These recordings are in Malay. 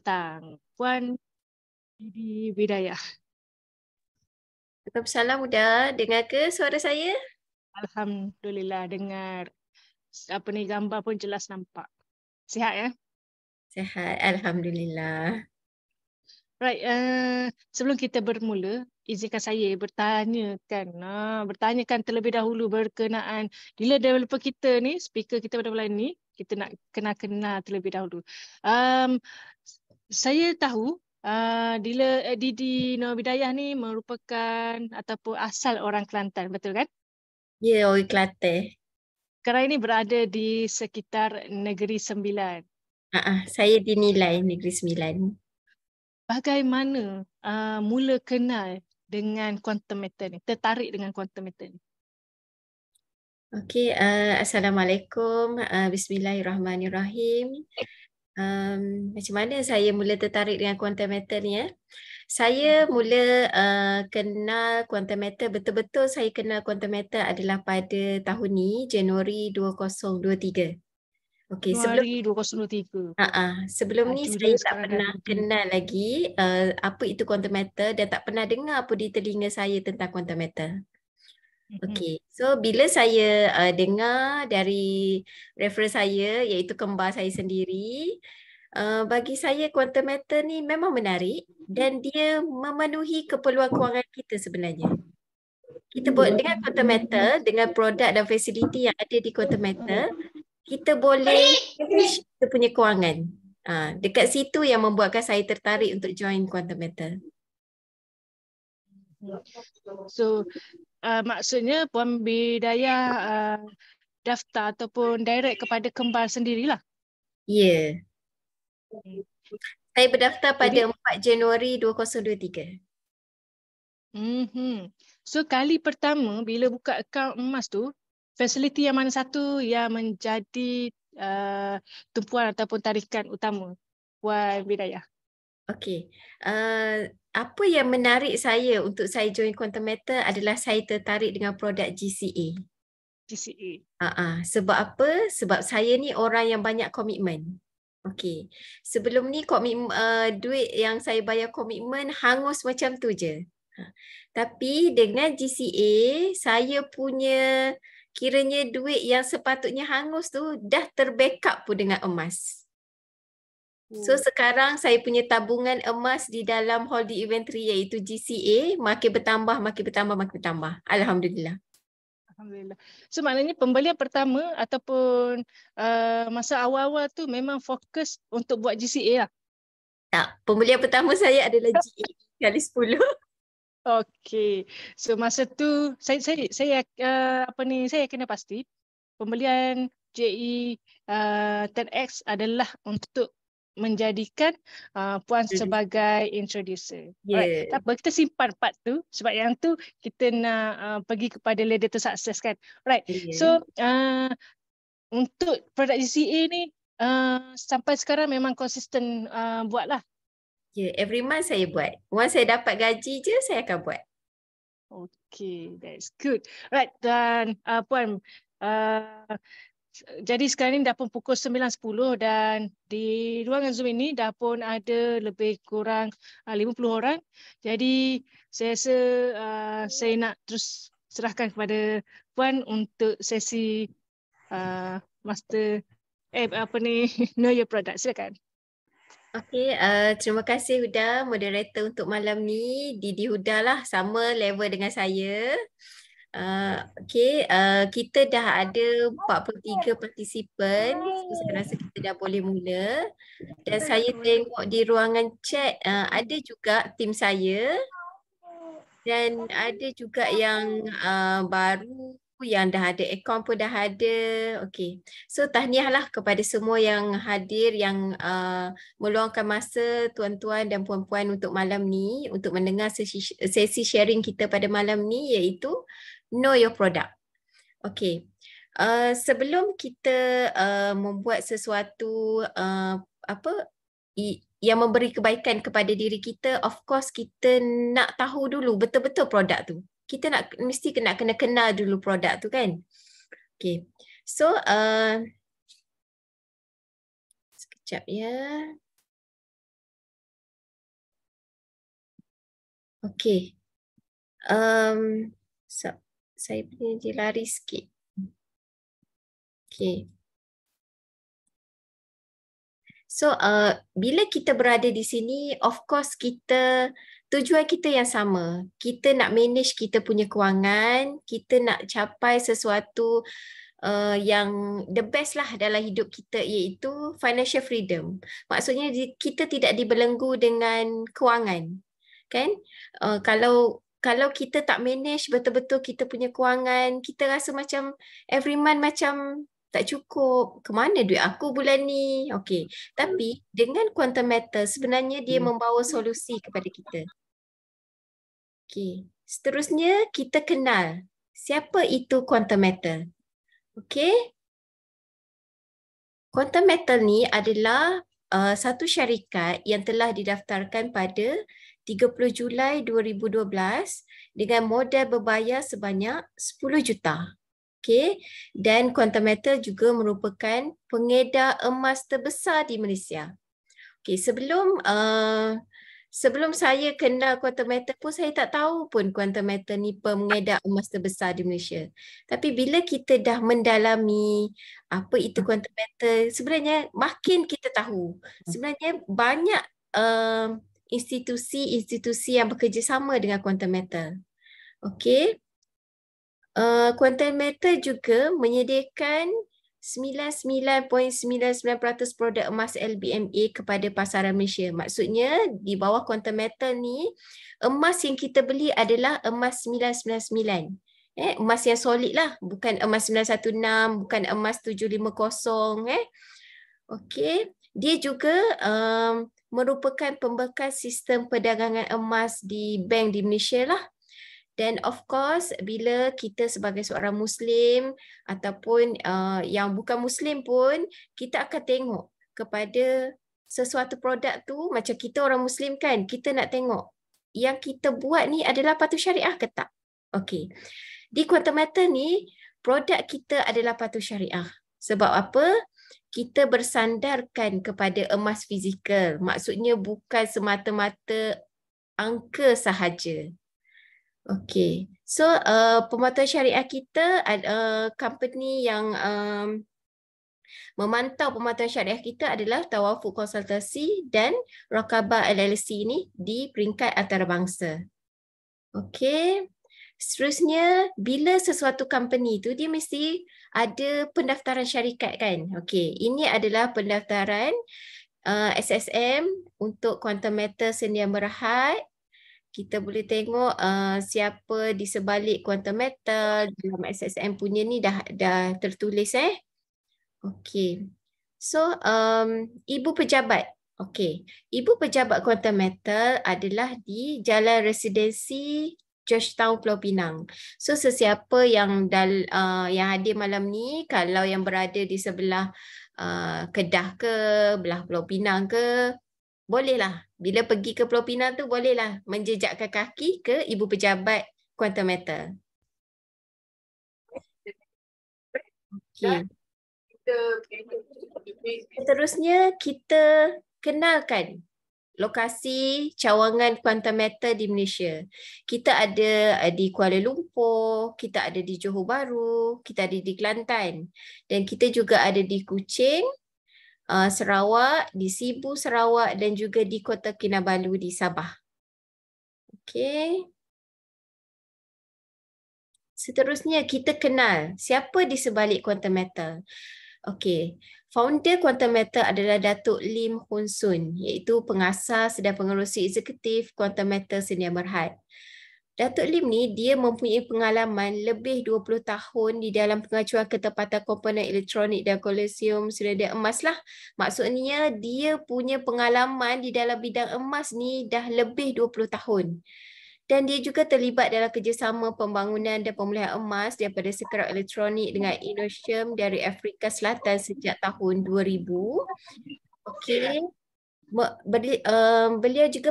petang. Puan di Bidayah. Waalaikumsalam Huda. Dengar ke suara saya? Alhamdulillah dengar. Apa ni, gambar pun jelas nampak. Sihat ya? Sihat, Alhamdulillah. Right, sebelum kita bermula, izinkan saya bertanyakan terlebih dahulu berkenaan bila developer kita ni, speaker kita pada malam ni, kita nak kenal terlebih dahulu. Saya tahu Didi Nur Bidayah ni merupakan ataupun asal orang Kelantan, betul kan? Ya, orang Kelantan. Sekarang ini berada di sekitar Negeri Sembilan. Saya dinilai Negeri Sembilan. Bagaimana mula kenal dengan quantum matter ni, tertarik dengan quantum matter ni? Okey, Assalamualaikum. Bismillahirrahmanirrahim. Macam mana saya mula tertarik dengan quantum matter ni ya? Saya mula kenal quantum matter, betul-betul saya kenal quantum matter adalah pada tahun ni, Januari 2023. Okey, Januari 2023. sebelum ni Laju saya dia tak sekarang dah pernah kenal lagi apa itu quantum matter dan tak pernah dengar apa di telinga saya tentang quantum matter. Okey, so bila saya dengar dari reference saya iaitu kembar saya sendiri, bagi saya quantum matter ni memang menarik dan dia memenuhi keperluan kewangan kita sebenarnya. Kita buat dengan quantum matter, dengan produk dan fasiliti yang ada di quantum matter, kita boleh manage kita punya kewangan. Dekat situ yang membuatkan saya tertarik untuk join quantum matter. So, maksudnya Puan Bidayah daftar ataupun direct kepada kembar sendirilah. Ya. Saya berdaftar pada Jadi, 4 Januari 2023. So, kali pertama bila buka akaun emas tu, fasiliti yang mana satu yang menjadi tumpuan ataupun tarikan utama Puan Bidayah? Okey. Apa yang menarik saya untuk saya join quantum matter adalah saya tertarik dengan produk GCA. GCA. Sebab apa? Sebab saya ni orang yang banyak komitmen. Okey. Sebelum ni duit yang saya bayar komitmen hangus macam tu je. Tapi dengan GCA, saya punya kiranya duit yang sepatutnya hangus tu dah terbackup pun dengan emas. So sekarang saya punya tabungan emas di dalam holding inventory iaitu GCA makin bertambah, makin bertambah, makin bertambah. Alhamdulillah. Alhamdulillah. So maknanya pembelian pertama ataupun masa awal-awal tu memang fokus untuk buat GCA lah. Tak, pembelian pertama saya adalah GA kali 10. Okey. So masa tu saya kena pasti pembelian JE 10X adalah untuk menjadikan Puan sebagai introducer. Alright. Tak apa, kita simpan part tu sebab yang tu kita nak pergi kepada ladder to success kan. Alright. So untuk produk GCA ni sampai sekarang memang konsisten buatlah. Ya, every month saya buat. Once saya dapat gaji je, saya akan buat. Okay, that's good. Right, dan Puan, jadi sekarang ni dah pun pukul 9.10 dan di ruangan Zoom ini dah pun ada lebih kurang 50 orang. Jadi saya rasa saya nak terus serahkan kepada Puan untuk sesi master know your product. Silakan. Okey, terima kasih Huda, moderator untuk malam ni. Didi Huda lah, sama level dengan saya. Okey, kita dah ada 43 partisipan. So, saya rasa kita dah boleh mula. Dan saya tengok di ruangan chat, ada juga tim saya. Dan ada juga yang baru yang dah ada akaun pun dah ada. Okey. So tahniahlah kepada semua yang hadir yang meluangkan masa tuan-tuan dan puan-puan untuk malam ni untuk mendengar sesi sharing kita pada malam ni iaitu Know Your Product. Okey. Sebelum kita membuat sesuatu yang memberi kebaikan kepada diri kita, of course kita nak tahu dulu betul-betul produk tu. Kita mesti kena kenal dulu produk tu kan. Okay. So, sekejap ya. Okey. Um, saya punya dia lari sikit. Okey. So, bila kita berada di sini, of course tujuan kita yang sama. Kita nak manage kita punya kewangan, kita nak capai sesuatu yang the best lah dalam hidup kita, iaitu financial freedom. Maksudnya kita tidak dibelenggu dengan kewangan. Kan? Kalau kita tak manage betul-betul kita punya kewangan, kita rasa macam every month macam tak cukup. Kemana duit aku bulan ni? Okey. Tapi dengan quantum matter sebenarnya dia membawa solusi kepada kita. Okey. Seterusnya kita kenal siapa itu quantum matter. Okey. Quantum matter ni adalah satu syarikat yang telah didaftarkan pada 30 Julai 2012 dengan modal berbayar sebanyak 10 juta. Okay. Dan Quantum Matter juga merupakan pengedar emas terbesar di Malaysia. Okay. Sebelum saya kenal Quantum Matter pun saya tak tahu pun Quantum Matter ni pengedar emas terbesar di Malaysia. Tapi bila kita dah mendalami apa itu Quantum Matter, sebenarnya makin kita tahu. Sebenarnya banyak institusi-institusi yang bekerjasama dengan Quantum Matter. Okay. Quantum Matter juga menyediakan 99.99% produk emas LBMA kepada pasaran Malaysia. Maksudnya di bawah Quantum Matter ni, emas yang kita beli adalah emas 999. Emas yang solid lah, bukan emas 916, bukan emas 750. Okey. Dia juga merupakan pembekas sistem perdagangan emas di bank di Malaysia lah. Dan of course, bila kita sebagai seorang Muslim ataupun yang bukan Muslim pun, kita akan tengok kepada sesuatu produk tu, macam kita orang Muslim kan, kita nak tengok yang kita buat ni adalah patuh syariah ke tak? Okey. Di Quantum Matter ni, produk kita adalah patuh syariah. Sebab apa? Kita bersandarkan kepada emas fizikal. Maksudnya bukan semata-mata angka sahaja. Okey. So, pematuhan syariah kita, company yang memantau pematuhan syariah kita adalah Tawafuk Konsultasi dan Raqabah LLC ni di peringkat antarabangsa. Okey. Seterusnya, bila sesuatu company tu, dia mesti ada pendaftaran syarikat kan? Okey. Ini adalah pendaftaran SSM untuk Quantum Matter Sedia Berhad. Kita boleh tengok siapa di sebalik Quantum Matter dalam SSM punya ni dah tertulis Okey. So ibu pejabat. Okey. Ibu pejabat Quantum Matter adalah di Jalan Residensi Georgetown Pulau Pinang. So sesiapa yang hadir malam ni, kalau yang berada di sebelah Kedah ke, belah Pulau Pinang ke, bolehlah. Bila pergi ke Pulau Pinang tu, bolehlah menjejakkan kaki ke ibu pejabat Quantum Matter. Okay. Seterusnya, kita kenalkan lokasi cawangan Quantum Matter di Malaysia. Kita ada di Kuala Lumpur, kita ada di Johor Bahru, kita ada di Kelantan. Dan kita juga ada di Kuching, Sarawak, di Sibu, Sarawak dan juga di Kota Kinabalu di Sabah. Okey. Seterusnya kita kenal siapa di sebalik Quantum Matter. Okey. Founder Quantum Matter adalah Datuk Lim Hoon Soon, iaitu pengasas dan pengerusi eksekutif Quantum Matter Sedia Berhad. Datuk Lim ni dia mempunyai pengalaman lebih 20 tahun di dalam pengajuan ketepatan komponen elektronik dan koloseum sedia emas lah. Maksudnya dia punya pengalaman di dalam bidang emas ni dah lebih 20 tahun. Dan dia juga terlibat dalam kerjasama pembangunan dan pemulihan emas daripada sekerap elektronik dengan Inosium dari Afrika Selatan sejak tahun 2000. Okey. Beliau juga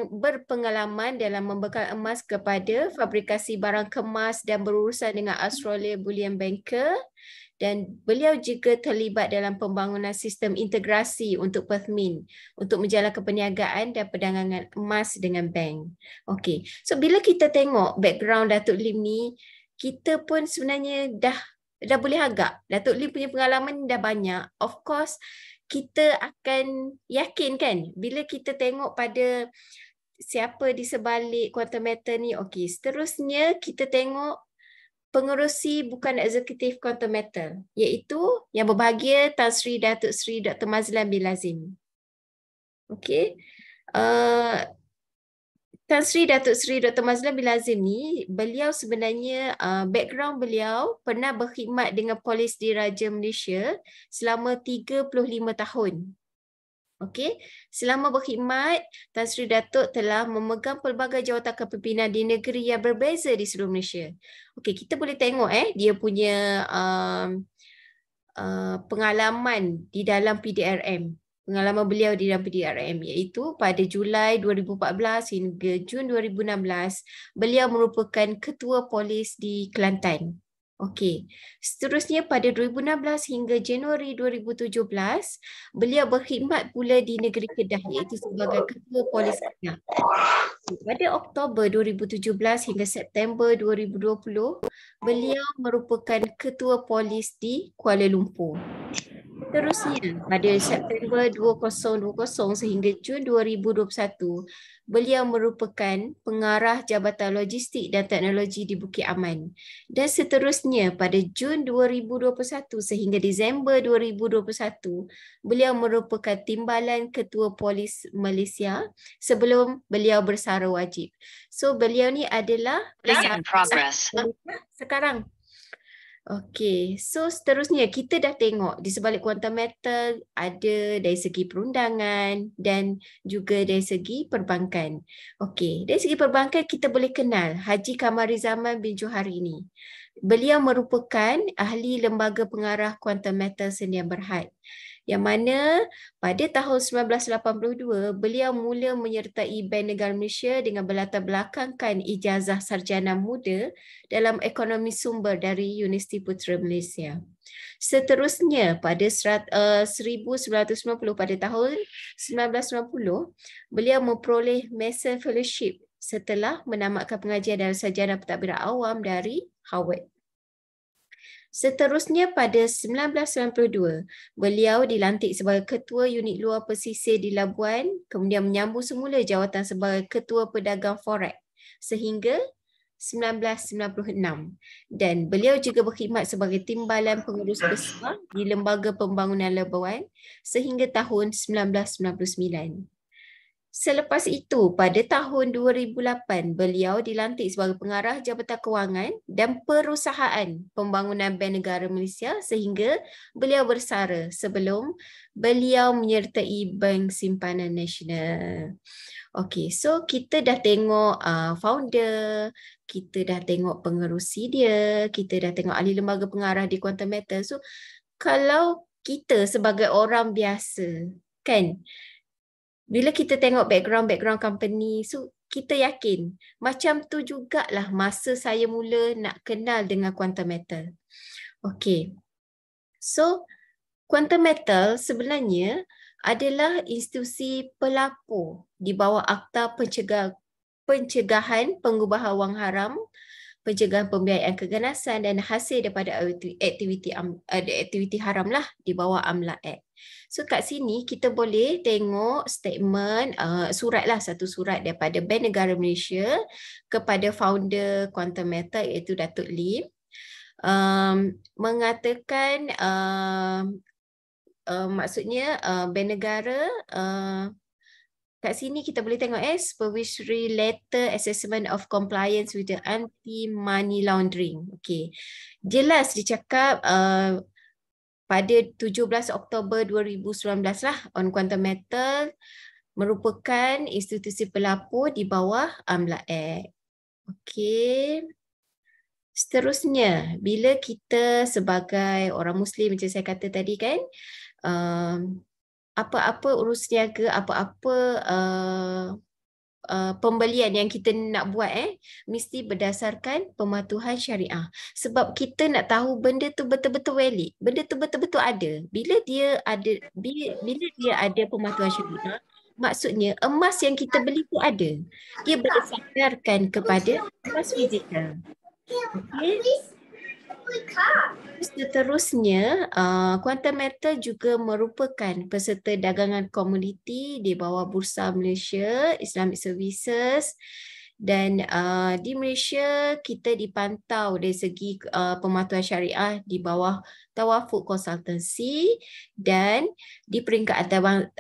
berpengalaman dalam membekal emas kepada fabrikasi barang kemas dan berurusan dengan Australia Bullion Banker dan beliau juga terlibat dalam pembangunan sistem integrasi untuk Perthmin untuk menjalankan perniagaan dan perdagangan emas dengan bank. Okey, so bila kita tengok background Datuk Lim ni, kita pun sebenarnya dah boleh agak. Datuk Lim punya pengalaman dah banyak. Of course, kita akan yakin kan bila kita tengok pada siapa di sebalik Quantum Matter ni. Okey, seterusnya kita tengok pengerusi bukan eksekutif Quantum Matter, iaitu yang berbahagia Tan Sri Datuk Sri Dr. Mazlan bin Lazim. Okey. Tan Sri Datuk Sri Dr. Mazlan bin Lazim ni, beliau sebenarnya background beliau pernah berkhidmat dengan Polis Diraja Malaysia selama 35 tahun. Okey, selama berkhidmat, Tan Sri Datuk telah memegang pelbagai jawatan kepimpinan di negeri yang berbeza di seluruh Malaysia. Okey, kita boleh tengok dia punya pengalaman di dalam PDRM. Pengalaman beliau di dalam PDRM iaitu pada Julai 2014 hingga Jun 2016, beliau merupakan Ketua Polis di Kelantan. Okey, seterusnya pada 2016 hingga Januari 2017, beliau berkhidmat pula di negeri Kedah iaitu sebagai Ketua Polis Kedah. Pada Oktober 2017 hingga September 2020, beliau merupakan Ketua Polis di Kuala Lumpur. Seterusnya, pada September 2020 sehingga Jun 2021, beliau merupakan Pengarah Jabatan Logistik dan Teknologi di Bukit Aman. Dan seterusnya, pada Jun 2021 sehingga Disember 2021, beliau merupakan Timbalan Ketua Polis Malaysia sebelum beliau bersara wajib. So, beliau ni adalah sekarang. Okey, so seterusnya kita dah tengok di sebalik Quantum Matter ada dari segi perundangan dan juga dari segi perbankan. Okey, dari segi perbankan kita boleh kenal Haji Kamarizaman bin Johari ini. Beliau merupakan ahli lembaga pengarah Quantum Matter Sedia Berhad, yang mana pada tahun 1982 beliau mula menyertai Bank Negara Malaysia dengan berlatar belakangkan ijazah sarjana muda dalam ekonomi sumber dari Universiti Putra Malaysia. Seterusnya pada 1990, pada tahun 1990, beliau memperoleh Mason Fellowship setelah menamatkan pengajian dalam sarjana pentadbiran awam dari Harvard. Seterusnya pada 1992, beliau dilantik sebagai Ketua Unit Luar Pesisir di Labuan, kemudian menyambung semula jawatan sebagai Ketua Pedagang Forex sehingga 1996. Dan beliau juga berkhidmat sebagai Timbalan Pengurus Besar di Lembaga Pembangunan Labuan sehingga tahun 1999. Selepas itu, pada tahun 2008, beliau dilantik sebagai Pengarah Jabatan Kewangan dan Perusahaan Pembangunan Bank Negara Malaysia sehingga beliau bersara sebelum beliau menyertai Bank Simpanan Nasional. Okey, so kita dah tengok founder, kita dah tengok pengerusi dia, kita dah tengok ahli lembaga pengarah di Quantum Matter. So, kalau kita sebagai orang biasa, kan, bila kita tengok background company, so kita yakin macam tu jugalah masa saya mula nak kenal dengan Quantum Matter. Okey. So, Quantum Matter sebenarnya adalah institusi pelapor di bawah Akta Pencegahan Pengubahan Wang Haram, Pencegahan Pembiayaan Keganasan dan hasil daripada aktiviti haram lah di bawah AMLA Act. So kat sini kita boleh tengok statement, satu surat daripada Bank Negara Malaysia kepada founder Quantum Matter iaitu Datuk Lim, mengatakan maksudnya Bank Negara, kat sini kita boleh tengok Supervisory Letter Assessment of Compliance with the Anti-Money Laundering. Okay. Jelas dicakap pada 17 Oktober 2019 lah, on Quantum Matter merupakan institusi pelapor di bawah AMLA Act. Okey. Seterusnya, bila kita sebagai orang Muslim macam saya kata tadi kan, apa-apa urus niaga, apa-apa pembelian yang kita nak buat mesti berdasarkan pematuhan syariah. Sebab kita nak tahu benda tu betul-betul valid, benda tu betul-betul ada. Bila dia ada pematuhan syariah, maksudnya emas yang kita beli tu ada. Dia boleh sadarkan kepada emas fizikal. Okey. Seterusnya, Quantum Metal juga merupakan peserta dagangan komoditi di bawah Bursa Malaysia Islamic Services, dan di Malaysia kita dipantau dari segi pematuhan syariah di bawah Tawafuk Consultancy dan di peringkat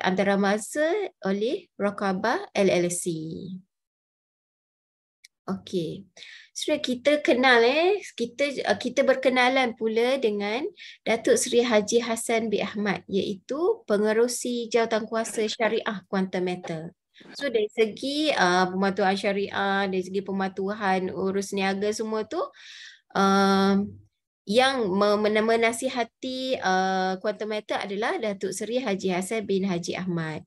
antarabangsa oleh Raqabah LLC. Okey. Sudah kita kenal kita berkenalan pula dengan Datuk Seri Haji Hassan bin Ahmad, iaitu Pengerusi Jawatankuasa Syariah Quantum Metal. So dari segi pematuhan syariah, dari segi pematuhan urus niaga semua tu, yang menasihati Quantum Metal adalah Datuk Seri Haji Hassan bin Haji Ahmad.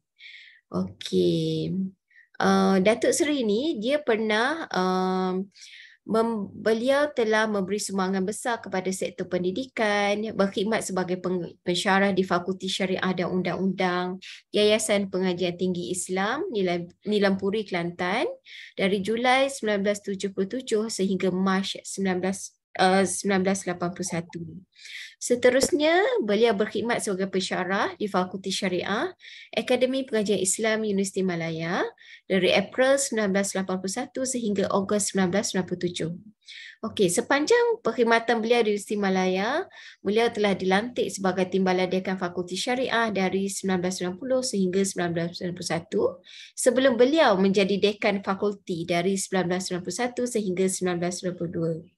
Okey. Datuk Seri ni dia pernah beliau telah memberi sumbangan besar kepada sektor pendidikan, berkhidmat sebagai pensyarah di Fakulti Syariah dan Undang-Undang Yayasan Pengajian Tinggi Islam Nilampuri, Kelantan dari Julai 1977 sehingga Mac 1981. Seterusnya, beliau berkhidmat sebagai pensyarah di Fakulti Syariah Akademi Pengajian Islam Universiti Malaya dari April 1981 sehingga Ogos 1997. Okey, sepanjang perkhidmatan beliau di Universiti Malaya, beliau telah dilantik sebagai Timbalan Dekan Fakulti Syariah dari 1990 sehingga 1991 sebelum beliau menjadi Dekan Fakulti dari 1991 sehingga 1992.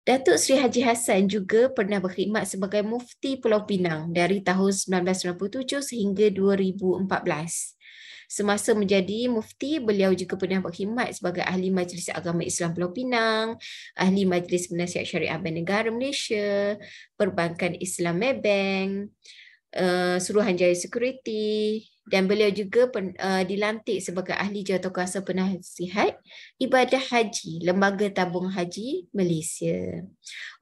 Datuk Seri Haji Hassan juga pernah berkhidmat sebagai Mufti Pulau Pinang dari tahun 1997 sehingga 2014. Semasa menjadi mufti, beliau juga pernah berkhidmat sebagai Ahli Majlis Agama Islam Pulau Pinang, Ahli Majlis Penasihat Syariah Bank Negara Malaysia, Perbankan Islam Maybank, Suruhanjaya Security, dan beliau juga dilantik sebagai Ahli Jawatankuasa Penasihat Ibadah Haji Lembaga Tabung Haji Malaysia.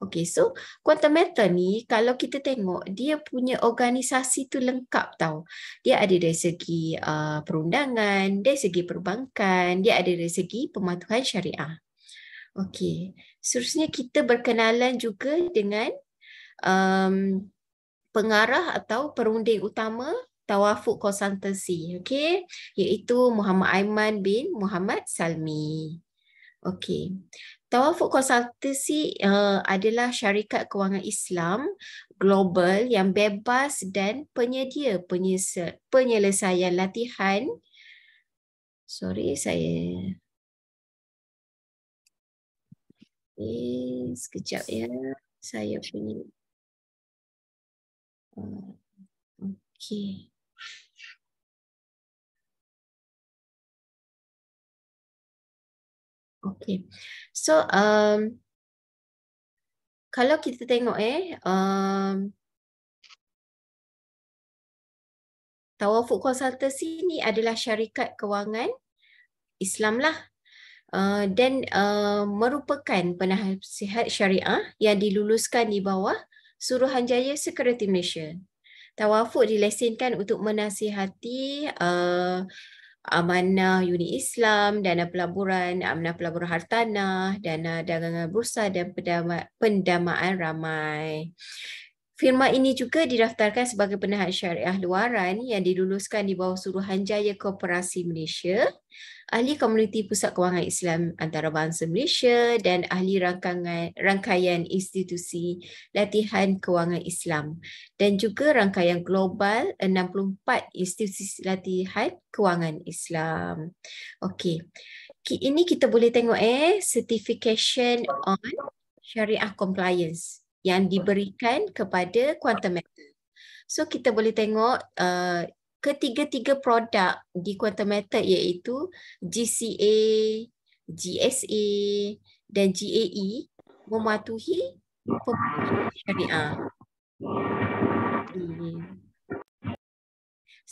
Okey, so Quantum Metal ni kalau kita tengok dia punya organisasi tu lengkap tau. Dia ada dari segi perundangan, dari segi perbankan, dia ada dari segi pematuhan syariah. Okey, seterusnya kita berkenalan juga dengan pengarah atau perunding utama Tawafuk Consultancy, okey, iaitu Muhammad Aiman bin Muhammad Salmi. Okey. Tawafuk Consultancy adalah syarikat kewangan Islam global yang bebas dan penyedia penyelesaian latihan. Sekejap ya. Saya punya. Okey. Okay, so kalau kita tengok Tawafuk Consultancy ni adalah syarikat kewangan Islam lah, dan merupakan penasihat syariah yang diluluskan di bawah Suruhanjaya Security Malaysia. Tawafuk dilesenkan untuk menasihati amanah unit Islam, dana pelaburan, amanah pelaburan hartanah, dana dagangan bursa dan pendamaan ramai. Firma ini juga didaftarkan sebagai penasihat syariah luaran yang diluluskan di bawah Suruhanjaya Koperasi Malaysia, Ahli Komuniti Pusat Kewangan Islam Antarabangsa Malaysia dan Ahli Rangkaian Institusi Latihan Kewangan Islam, dan juga Rangkaian Global 64 Institusi Latihan Kewangan Islam. Okey. Ini kita boleh tengok Certification on Syariah Compliance yang diberikan kepada Quantum Metal. So kita boleh tengok ketiga-tiga produk di Quantum Metal iaitu GCA, GSA dan GAE mematuhi pematuhan syariah.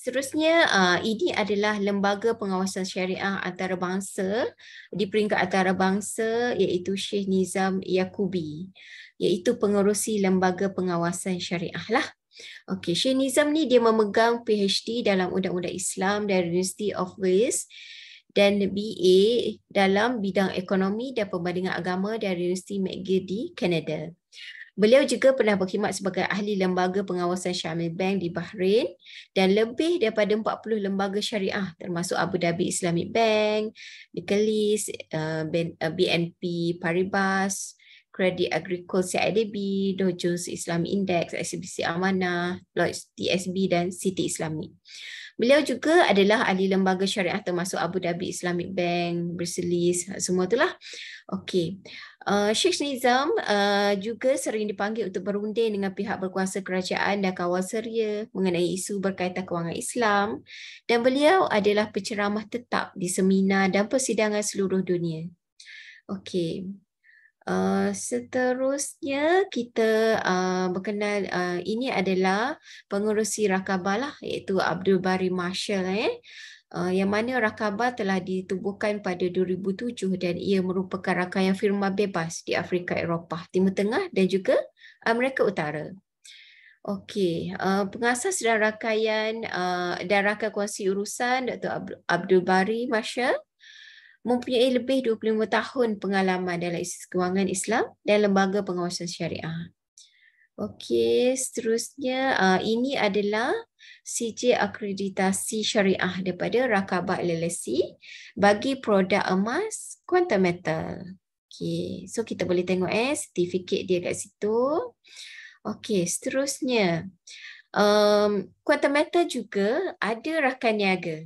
Seterusnya, ini adalah lembaga pengawasan syariah antarabangsa di peringkat antarabangsa, iaitu Syekh Nizam Yaakubi, iaitu pengerusi lembaga pengawasan syariah lah. Okey, Syekh Nizam ni dia memegang PhD dalam Undang-Undang Islam dari University of Wales dan BA dalam bidang ekonomi dan perbandingan agama dari Universiti McGill di Kanada. Beliau juga pernah berkhidmat sebagai ahli lembaga pengawasan Syamil Bank di Bahrain dan lebih daripada 40 lembaga syariah termasuk Abu Dhabi Islamic Bank, Nicholas, BNP Paribas, Credit Agricole CIDB, Dow Jones Islamic Index, ICBC Amanah, Lloyds TSB dan Citi Islamic. Beliau juga adalah ahli lembaga syariah termasuk Abu Dhabi Islamic Bank, Berselis, semua itulah. Okey. Syekh Nizam juga sering dipanggil untuk berunding dengan pihak berkuasa kerajaan dan kawal seria mengenai isu berkaitan kewangan Islam, dan beliau adalah penceramah tetap di seminar dan persidangan seluruh dunia. Okey. Seterusnya kita berkenal, ini adalah pengerusi Rakabah lah, iaitu Abdul Bari Marshall, yang mana Rakabah telah ditubuhkan pada 2007 dan ia merupakan rangkaian firma bebas di Afrika, Eropah, Timur Tengah dan juga Amerika Utara. Okey, pengasas dan rangkaian kuasa urusan Dr. Abdul Bari Marshall mempunyai lebih 25 tahun pengalaman dalam isu kewangan Islam dan lembaga pengawasan syariah. Okey, seterusnya ini adalah CJ akreditasi syariah daripada Rakabah LLC bagi produk emas quantum metal. Okey, so kita boleh tengok sertifikat dia kat situ. Okey, seterusnya quantum metal juga ada rakan niaga.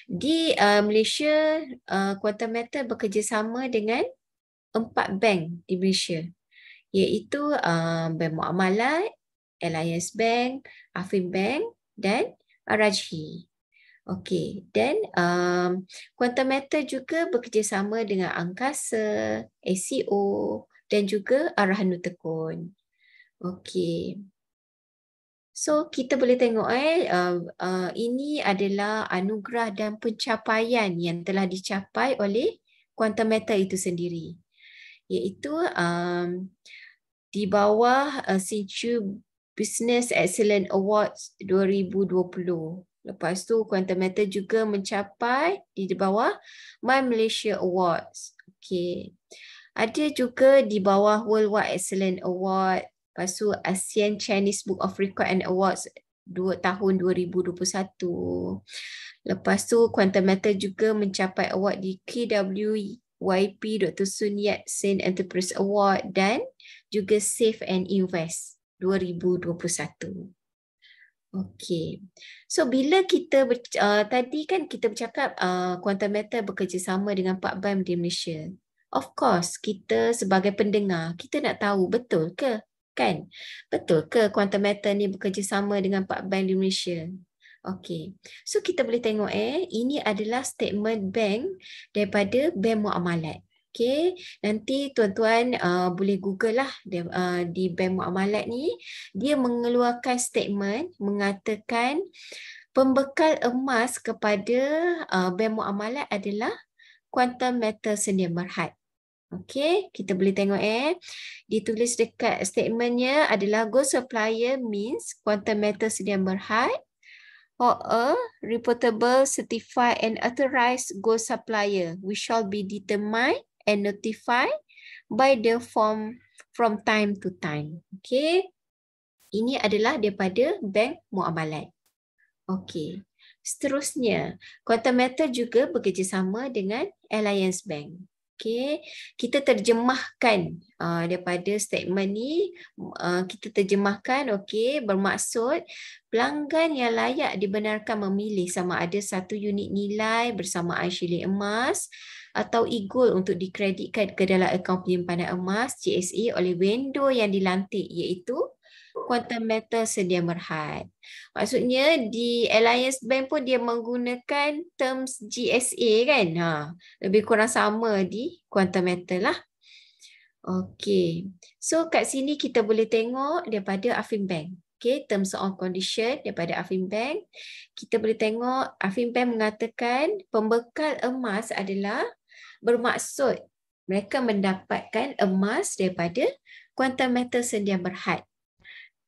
Di Malaysia, quantum metal bekerjasama dengan 4 bank di Malaysia, iaitu Bank Muamalat, Alliance Bank, Afin Bank dan Rajhi. Okey, dan Quantum Metal juga bekerjasama dengan Angkasa, ACO dan juga Arahan Tekun. Okey. So kita boleh tengok ini adalah anugerah dan pencapaian yang telah dicapai oleh Quantum Metal itu sendiri, iaitu di bawah Sinchu Business Excellence Awards 2020. Lepas tu Quantum Metal juga mencapai di bawah My Malaysia Awards. Okey. Ada juga di bawah Worldwide Excellence Award. Lepas tu ASEAN Chinese Book of Record and Awards tahun 2021. Lepas tu Quantum Metal juga mencapai award di KWYP Dr. Sun Yat-sen Enterprise Award dan juga Save and Invest 2021. Okey. So bila kita tadi kan kita bercakap Quantum Metal bekerjasama dengan 4 bank di Malaysia. Of course, kita sebagai pendengar, kita nak tahu betul ke? Kan? Betul ke Quantum Metal ni bekerjasama dengan 4 bank di Malaysia? Okey. So kita boleh tengok ini adalah statement bank daripada Bank Muamalat. Okey, nanti tuan-tuan boleh google lah di Bank Muamalat ni, dia mengeluarkan statement mengatakan pembekal emas kepada Bank Muamalat adalah Quantum Metal Sedia Berhad. Okey, kita boleh tengok ditulis dekat statementnya adalah gold supplier means Quantum Metal Sedia Berhad or a reportable, certified and authorized gold supplier which shall be determined and notified by the form from time to time. Okey. Ini adalah daripada Bank Muamalat. Okey. Seterusnya, Quantum Metal juga bekerjasama dengan Alliance Bank. Okey, kita terjemahkan daripada statement ni, kita terjemahkan, okey, bermaksud pelanggan yang layak dibenarkan memilih sama ada satu unit nilai bersamaan shilling emas atau e-gold untuk dikreditkan ke dalam akaun penyimpanan emas GSA oleh vendor yang dilantik, iaitu Quantum Metal Sedia Berhad. Maksudnya di Alliance Bank pun dia menggunakan terms GSA kan. Lebih kurang sama di Quantum Metal lah. Okey. So kat sini kita boleh tengok daripada Afin Bank. Okay, terms of condition daripada Affinbank. Kita boleh tengok Affinbank mengatakan pembekal emas adalah bermaksud mereka mendapatkan emas daripada Quantum Metals Sedia Berhad,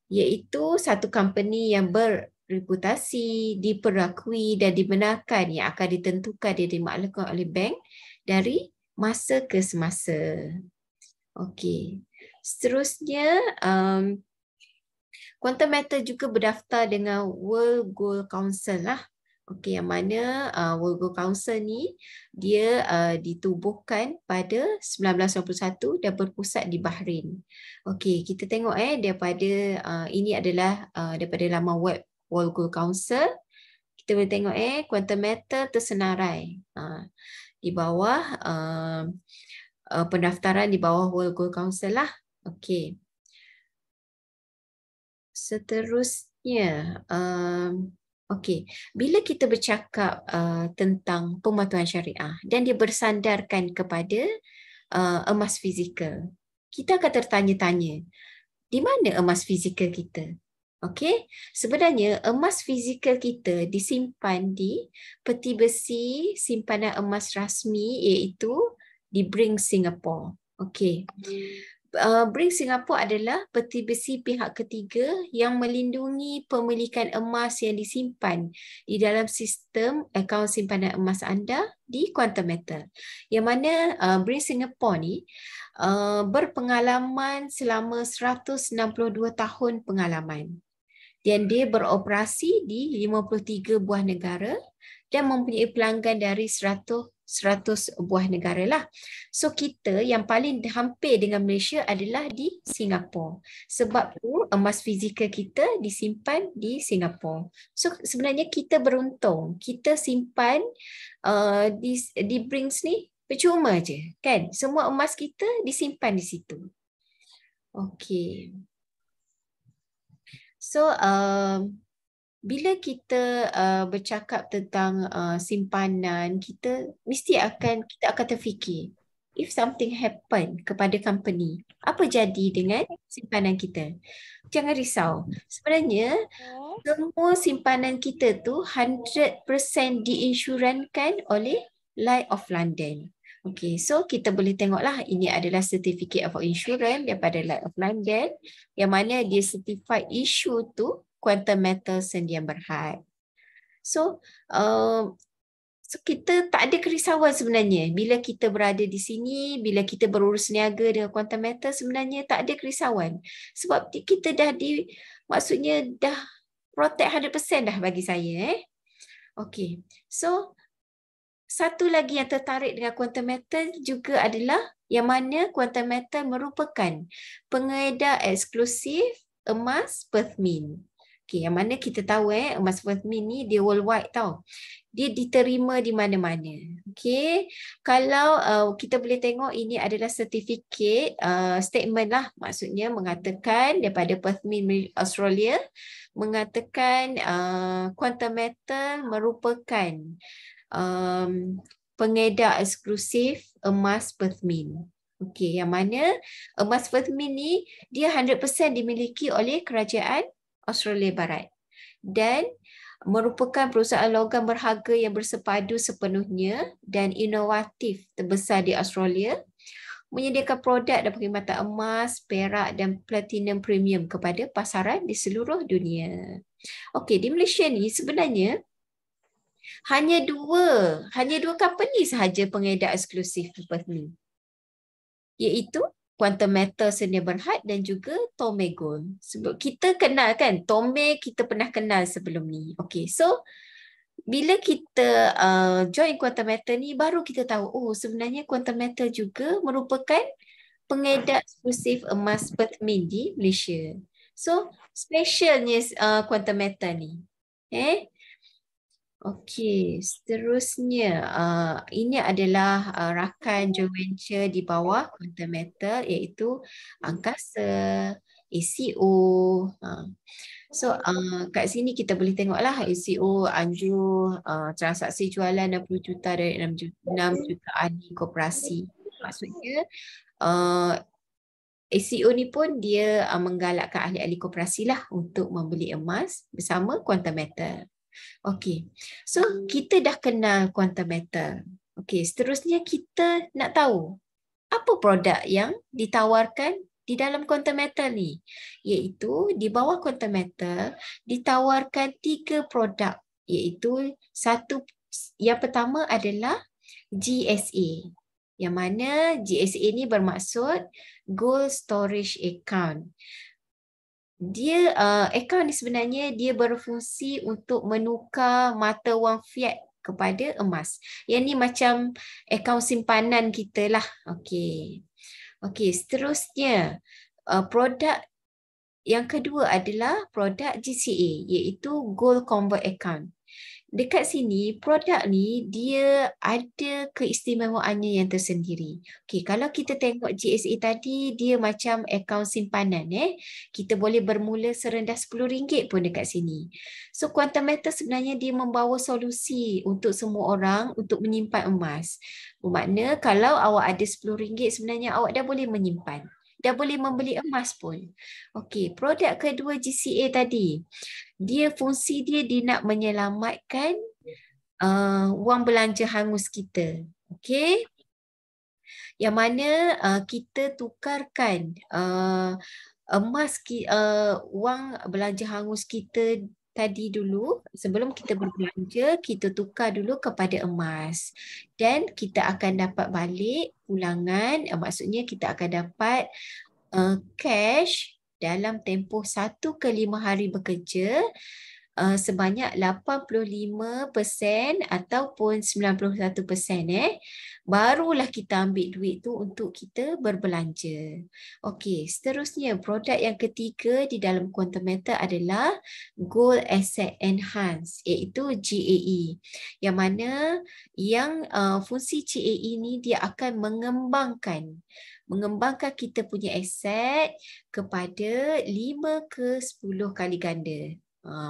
iaitu satu company yang berreputasi, diperakui dan dibenarkan yang akan ditentukan dia dimaklumkan oleh bank dari masa ke semasa. Okey. Seterusnya, Quantum Metal juga berdaftar dengan World Gold Council lah. Okey, yang mana World Gold Council ni dia ditubuhkan pada 1991 dan berpusat di Bahrain. Okey, kita tengok daripada ini adalah daripada laman web World Gold Council. Kita boleh tengok Quantum Metal tersenarai di bawah pendaftaran di bawah World Gold Council lah. Okey. Seterusnya, okey, bila kita bercakap tentang pematuhan syariah dan dia bersandarkan kepada emas fizikal, kita akan tertanya-tanya, di mana emas fizikal kita? Okey, sebenarnya emas fizikal kita disimpan di peti besi simpanan emas rasmi iaitu di Bring Singapore. Okey. Bring Singapore adalah peti besi pihak ketiga yang melindungi pemilikan emas yang disimpan di dalam sistem akaun simpanan emas anda di Quantum Metal. Yang mana Bring Singapore ni berpengalaman selama 162 tahun pengalaman. Dan dia beroperasi di 53 buah negara dan mempunyai pelanggan dari 100 buah negara lah. So kita yang paling hampir dengan Malaysia adalah di Singapura. Sebab tu emas fizikal kita disimpan di Singapura. So sebenarnya kita beruntung. Kita simpan di Brings ni percuma je kan. Semua emas kita disimpan di situ. Okey. So bila kita bercakap tentang simpanan, kita akan terfikir, if something happen kepada company, apa jadi dengan simpanan kita? Jangan risau. Sebenarnya semua simpanan kita tu 100% diinsurankan oleh Light of London. Okay, so kita boleh tengoklah ini adalah Certificate of Insurance daripada Light of London yang mana dia certified issue tu Quantum Metals Sedia Berhad. So kita tak ada kerisauan sebenarnya bila kita berada di sini, bila kita berurus niaga dengan Quantum Metals, sebenarnya tak ada kerisauan. Sebab kita maksudnya dah protect 100% dah bagi saya. Okay, so satu lagi yang tertarik dengan Quantum Metal juga adalah yang mana Quantum Metal merupakan pengedar eksklusif emas Perth Mint. Okay, yang mana kita tahu emas Perth Mint ni dia worldwide tau. Dia diterima di mana-mana. Okay, kalau kita boleh tengok ini adalah sertifikat statement lah, maksudnya mengatakan daripada Perth Mint Australia mengatakan Quantum Metal merupakan pengedar eksklusif emas Perth Mint. Okey, yang mana emas Perth Mint ni dia 100% dimiliki oleh kerajaan Australia Barat dan merupakan perusahaan logam berharga yang bersepadu sepenuhnya dan inovatif terbesar di Australia, menyediakan produk dan perkhidmatan emas, perak dan platinum premium kepada pasaran di seluruh dunia. Okey, di Malaysia ni sebenarnya hanya dua company sahaja pengedar eksklusif Perth Mint, iaitu Quantum Metals Sedia Berhad dan juga Tome Gold. Sebab kita kenal kan, Tome kita pernah kenal sebelum ni. Okay, so bila kita join Quantum Metal ni, baru kita tahu, sebenarnya Quantum Metal juga merupakan pengedar eksklusif emas Perth Mint di Malaysia. So, specialnya Quantum Metal ni. Okey, seterusnya ini adalah rakan joint venture di bawah Quantum Metal iaitu Angkasa, ACO. So kat sini kita boleh tengoklah ACO anjur transaksi jualan 60 juta dari 6 juta ahli koperasi. Maksudnya ACO ni pun dia menggalakkan ahli-ahli koperasi lah untuk membeli emas bersama quantum metal. Okey, so kita dah kenal quantum metal. Okey, seterusnya kita nak tahu apa produk yang ditawarkan di dalam quantum metal ni. Iaitu di bawah quantum metal ditawarkan 3 produk. Iaitu yang pertama adalah GSA. Yang mana GSA ni bermaksud Gold Storage Account. Dia account ni sebenarnya dia berfungsi untuk menukar mata wang fiat kepada emas. Yang ni macam akaun simpanan kita lah. Okey. Okey, seterusnya produk yang kedua adalah produk GCA iaitu Gold Convert Account. Dekat sini produk ni dia ada keistimewaannya yang tersendiri. Okey, kalau kita tengok GSA tadi dia macam akaun simpanan kita boleh bermula serendah RM10 pun dekat sini. So Quantum Metal sebenarnya dia membawa solusi untuk semua orang untuk menyimpan emas. Bermakna kalau awak ada RM10 sebenarnya awak dah boleh menyimpan. Dah boleh membeli emas pun. Okey, produk kedua GCA tadi. Fungsi dia nak menyelamatkan wang belanja hangus kita. Okey. Yang mana kita tukarkan emas wang belanja hangus kita tadi dulu, sebelum kita berbelanja, kita tukar dulu kepada emas. Dan kita akan dapat balik pulangan, maksudnya kita akan dapat cash dalam tempoh 1 ke 5 hari bekerja sebanyak 85% ataupun 91%. Barulah kita ambil duit tu untuk kita berbelanja. Okey, seterusnya produk yang ketiga di dalam quantum metal adalah Gold Asset Enhance iaitu GAE. Yang mana fungsi GAE ni dia akan mengembangkan kita punya aset kepada 5 ke 10 kali ganda.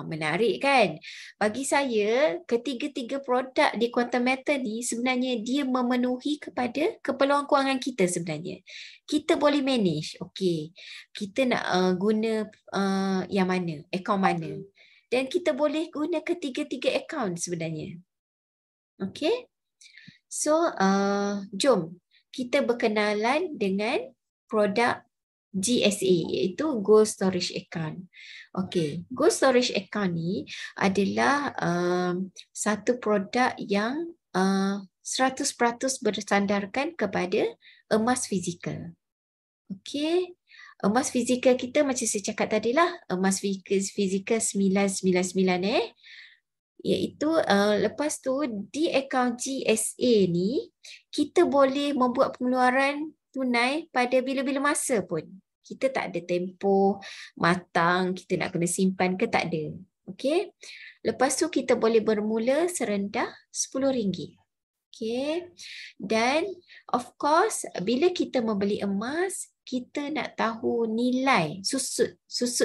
Menarik kan? Bagi saya, ketiga-tiga produk di quantum metal ni sebenarnya dia memenuhi kepada keperluan kewangan kita sebenarnya. Kita boleh manage. Okey, kita nak guna yang mana? Akaun mana? Dan kita boleh guna ketiga-tiga akaun sebenarnya. Okey? So, jom kita berkenalan dengan produk GSA iaitu Gold Storage Account. Okey, Gold Storage Account ni adalah satu produk yang 100% bersandarkan kepada emas fizikal. Okey, emas fizikal kita macam saya cakap tadilah, emas fizikal 999 iaitu lepas tu di akaun GSA ni kita boleh membuat pengeluaran tunai pada bila-bila masa pun. Kita tak ada tempoh matang, kita nak kena simpan ke tak ada. Okey. Lepas tu kita boleh bermula serendah RM10. Okey. Dan of course bila kita membeli emas, kita nak tahu nilai, susut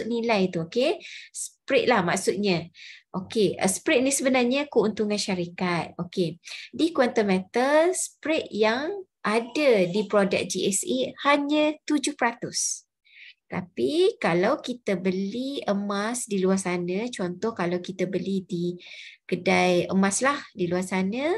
nilai tu, okey. Spread lah maksudnya. Okey, spread ni sebenarnya keuntungan syarikat. Okey. Di quantum metal, spread yang ada di produk GSA hanya 7%. Tapi kalau kita beli emas di luar sana, contoh kalau kita beli di kedai emas lah di luar sana,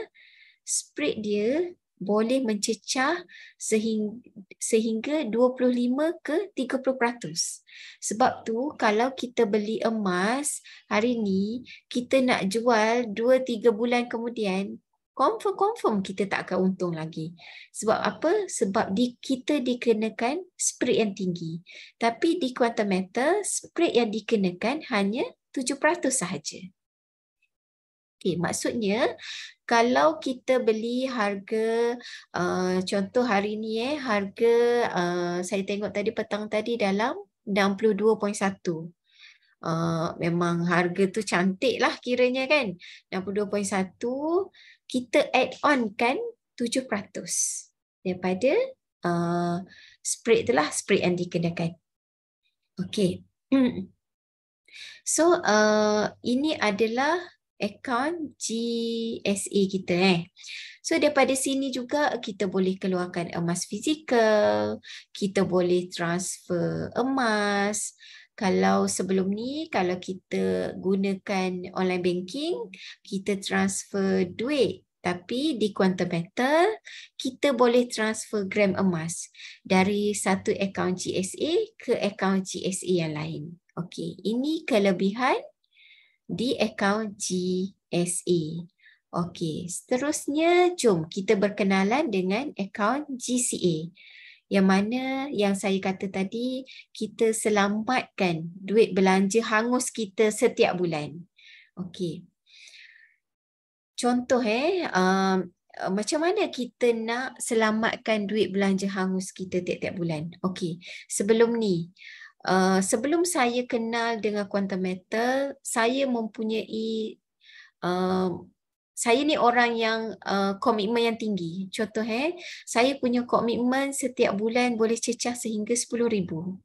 spread dia boleh mencecah sehingga 25 ke 30%. Sebab tu kalau kita beli emas hari ni, kita nak jual 2-3 bulan kemudian, confirm kita tak akan untung lagi. Sebab apa? Sebab kita dikenakan spread yang tinggi. Tapi di quantum metal, spread yang dikenakan hanya 7% sahaja. Okay, maksudnya kalau kita beli harga, contoh hari ni harga saya tengok tadi petang tadi dalam 62.1. Memang harga tu cantik lah kiranya kan. 62.1, kita add on kan 7% daripada spread tu lah, spread yang dikenakan. Okay. So ini adalah akaun GSA kita So daripada sini juga kita boleh keluarkan emas fizikal, kita boleh transfer emas. Kalau sebelum ni, kalau kita gunakan online banking, kita transfer duit. Tapi di Quantum Metal, kita boleh transfer gram emas dari satu akaun GSA ke akaun GSA yang lain. Okey, ini kelebihan di akaun GSA. Okey, seterusnya jom kita berkenalan dengan akaun GCA. Yang mana yang saya kata tadi, kita selamatkan duit belanja hangus kita setiap bulan. Okey. Contoh macam mana kita nak selamatkan duit belanja hangus kita tiap-tiap bulan? Okey, sebelum ni sebelum saya kenal dengan Quantum Metal, saya mempunyai saya ni orang yang komitmen yang tinggi. Contoh saya punya komitmen setiap bulan boleh cecah sehingga 10,000.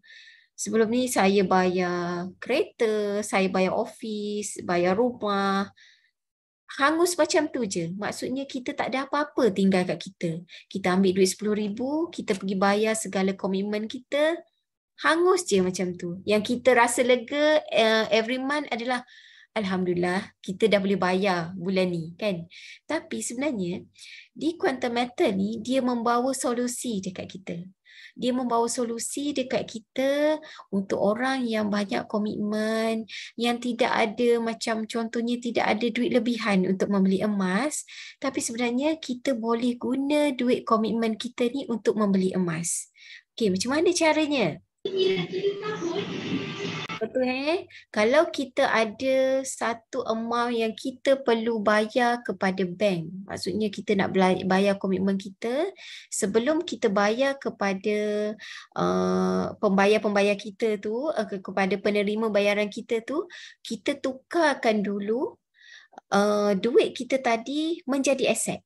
Sebelum ni saya bayar kereta, saya bayar office, bayar rumah. Hangus macam tu je. Maksudnya kita tak ada apa-apa tinggal kat kita. Kita ambil duit 10,000, kita pergi bayar segala komitmen kita. Hangus je macam tu. Yang kita rasa lega every month adalah Alhamdulillah, kita dah boleh bayar bulan ni kan. Tapi sebenarnya di Quantum Metal ni dia membawa solusi dekat kita. Dia membawa solusi dekat kita untuk orang yang banyak komitmen, yang tidak ada macam contohnya tidak ada duit lebihan untuk membeli emas, tapi sebenarnya kita boleh guna duit komitmen kita ni untuk membeli emas. Okey, macam mana caranya? Betul Kalau kita ada satu amount yang kita perlu bayar kepada bank, maksudnya kita nak bayar komitmen kita, sebelum kita bayar kepada pembayar-pembayar kita tu, kepada penerima bayaran kita tu, kita tukarkan dulu duit kita tadi menjadi aset.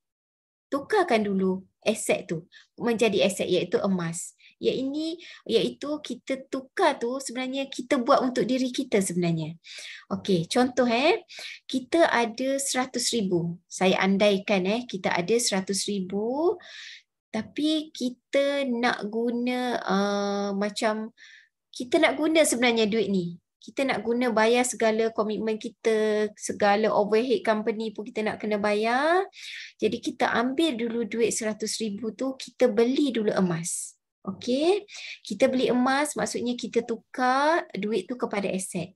Tukarkan dulu aset tu menjadi aset iaitu emas. Iaitu kita tukar tu sebenarnya kita buat untuk diri kita sebenarnya. Okey, contoh kita ada 100,000. Saya andaikan kita ada 100,000 tapi kita nak guna macam kita nak guna sebenarnya duit ni. Kita nak guna bayar segala komitmen kita, segala overhead company pun kita nak kena bayar. Jadi kita ambil dulu duit 100,000 tu, kita beli dulu emas. Okey, kita beli emas maksudnya kita tukar duit tu kepada aset.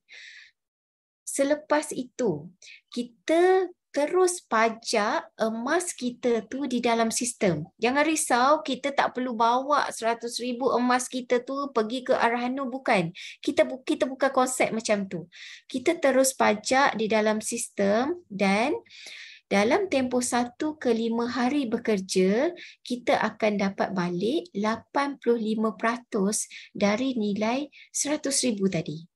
Selepas itu, kita terus pajak emas kita tu di dalam sistem. Jangan risau, kita tak perlu bawa 100,000 emas kita tu pergi ke Arahanu, bukan. Kita bukan konsep macam tu. Kita terus pajak di dalam sistem dan dalam tempoh 1 ke 5 hari bekerja, kita akan dapat balik 85% dari nilai 100,000 tadi.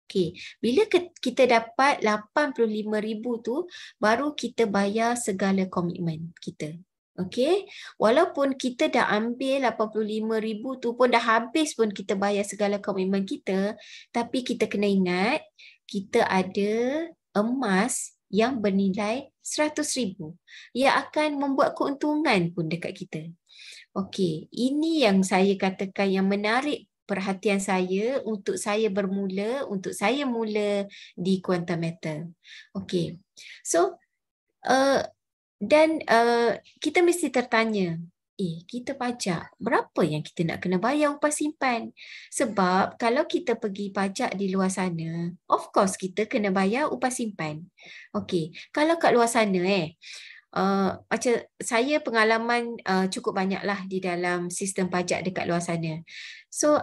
Okey, bila kita dapat 85,000 tu, baru kita bayar segala komitmen kita. Okey, walaupun kita dah ambil 85,000 tu pun dah habis pun kita bayar segala komitmen kita, tapi kita kena ingat, kita ada emas yang bernilai 100,000 yang akan membuat keuntungan pun dekat kita. Okey, ini yang saya katakan yang menarik perhatian saya untuk saya bermula, untuk saya mula di Quantum Metal. Okey, so kita mesti tertanya, kita pajak, berapa yang kita nak kena bayar upah simpan? Sebab kalau kita pergi pajak di luar sana, of course kita kena bayar upah simpan. Okey, kalau kat luar sana macam saya pengalaman cukup banyaklah di dalam sistem pajak dekat luar sana. So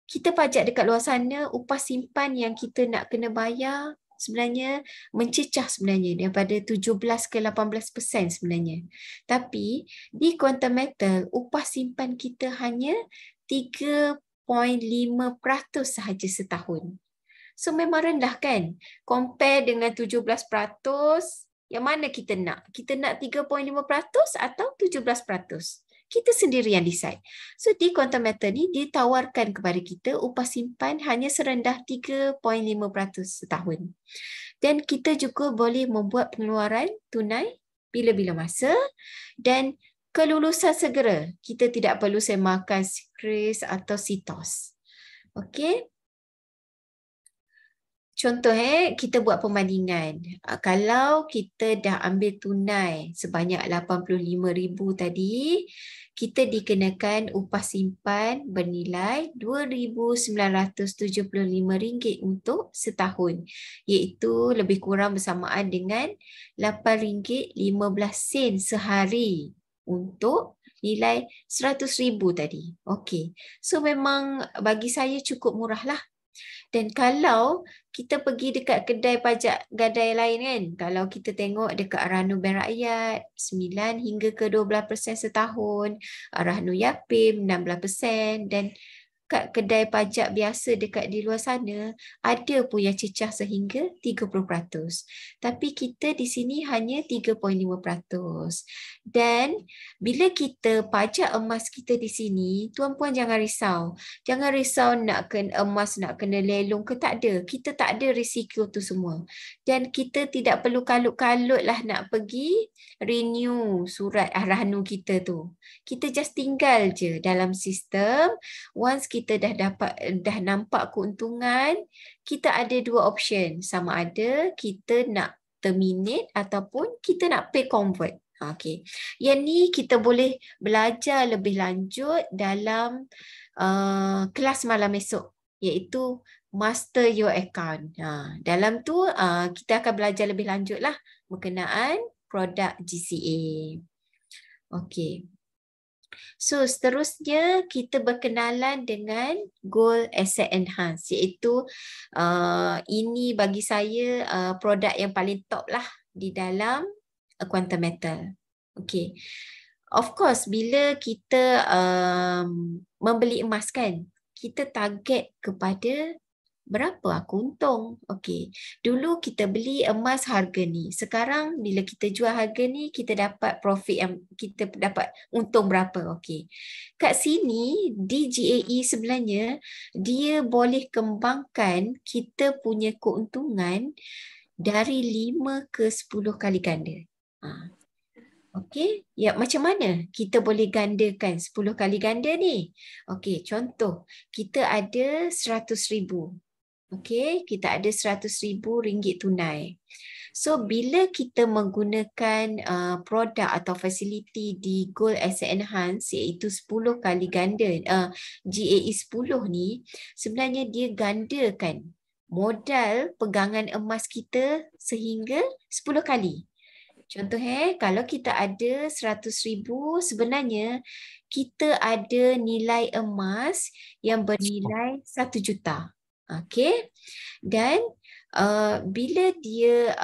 kita pajak dekat luar sana, upah simpan yang kita nak kena bayar sebenarnya mencecah sebenarnya daripada 17 ke 18% sebenarnya. Tapi di Quantum Metal, upah simpan kita hanya 3.5% sahaja setahun. So memang rendah kan? Compare dengan 17%, yang mana kita nak? Kita nak 3.5% atau 17%? Kita sendiri yang decide. So di Quantum Metal ni ditawarkan kepada kita upah simpan hanya serendah 3.5% setahun. Dan kita juga boleh membuat pengeluaran tunai bila-bila masa dan kelulusan segera. Kita tidak perlu semakan Kris atau Sitos. Okey. Contoh kita buat perbandingan. Kalau kita dah ambil tunai sebanyak 85,000 tadi, kita dikenakan upah simpan bernilai RM2,975 untuk setahun. Iaitu lebih kurang bersamaan dengan RM8.15 sehari untuk nilai RM100,000 tadi. Okey. So memang bagi saya cukup murah lah. Dan kalau kita pergi dekat kedai pajak gadai lain kan, kalau kita tengok dekat Arahnu Bank Rakyat 9 hingga ke 12% setahun, Arahnu Yapim 16% dan kat kedai pajak biasa dekat di luar sana ada pun yang cecah sehingga 30%. Tapi kita di sini hanya 3.5%. Dan bila kita pajak emas kita di sini, tuan-puan jangan risau. Jangan risau nak kena emas, nak kena lelong ke, tak ada. Kita tak ada risiko tu semua. Dan kita tidak perlu kalut-kalut lah nak pergi renew surat Arahnu kita tu. Kita just tinggal je dalam sistem. Once kita dah nampak keuntungan, kita ada dua option. Sama ada kita nak terminate ataupun kita nak pay convert. Okay. Yang ni kita boleh belajar lebih lanjut dalam kelas malam esok, iaitu master your account. Dalam tu kita akan belajar lebih lanjut lah berkenaan produk GCA. Okay. So seterusnya kita berkenalan dengan Gold Asset Enhance, iaitu ini bagi saya produk yang paling top lah di dalam Quantum Metal. Okay. Of course bila kita membeli emas kan, kita target kepada berapa aku untung. Okey. Dulu kita beli emas harga ni. Sekarang bila kita jual harga ni, kita dapat profit yang kita dapat untung berapa. Okey. Kat sini di GAE sebenarnya dia boleh kembangkan kita punya keuntungan dari 5 ke 10 kali ganda. Okey, ya macam mana kita boleh gandakan 10 kali ganda ni? Okey, contoh kita ada 100,000. Okey, kita ada RM100,000 tunai. So bila kita menggunakan produk atau fasiliti di Gold Asset Enhance iaitu 10 kali ganda, GAE 10 ni sebenarnya dia gandakan modal pegangan emas kita sehingga 10 kali. Contoh kalau kita ada 100,000, sebenarnya kita ada nilai emas yang bernilai 1 juta. Okey. Dan bila dia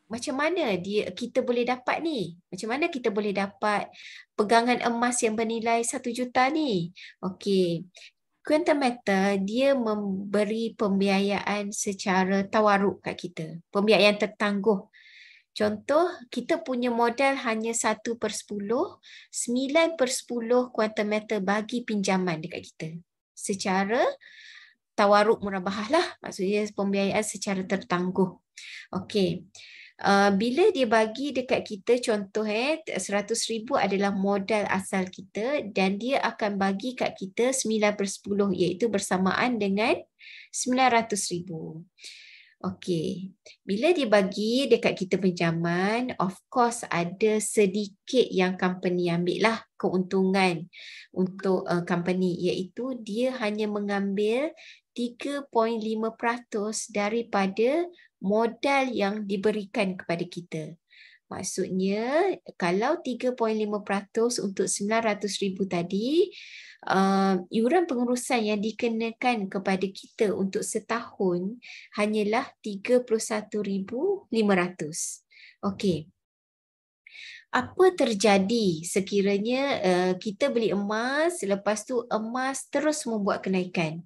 macam mana kita boleh dapat ni? Macam mana kita boleh dapat pegangan emas yang bernilai 1 juta ni? Okey. Quantum Metal dia memberi pembiayaan secara tawaruk kat kita. Pembiayaan tertangguh. Contoh, kita punya modal hanya 1/10, 9/10 Quantum Metal bagi pinjaman dekat kita. Secara tawaruk murabahah lah, maksudnya pembiayaan secara tertangguh. Okey. Bila dia bagi dekat kita, contoh 100,000 adalah modal asal kita dan dia akan bagi kat kita 9/10 iaitu bersamaan dengan 900,000. Okey. Bila dia bagi dekat kita pinjaman, of course ada sedikit yang company ambil lah keuntungan untuk company, iaitu dia hanya mengambil 3.5% daripada modal yang diberikan kepada kita. Maksudnya kalau 3.5% untuk 900,000 tadi, iuran pengurusan yang dikenakan kepada kita untuk setahun hanyalah 31,500. Okey. Apa terjadi sekiranya kita beli emas, lepas tu emas terus membuat kenaikan?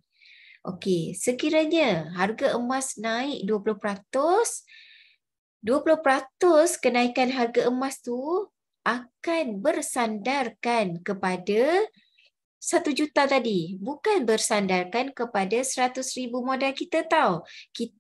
Okey, sekiranya harga emas naik 20%, 20% kenaikan harga emas tu akan bersandarkan kepada 1 juta tadi, bukan bersandarkan kepada 100,000 modal kita tahu.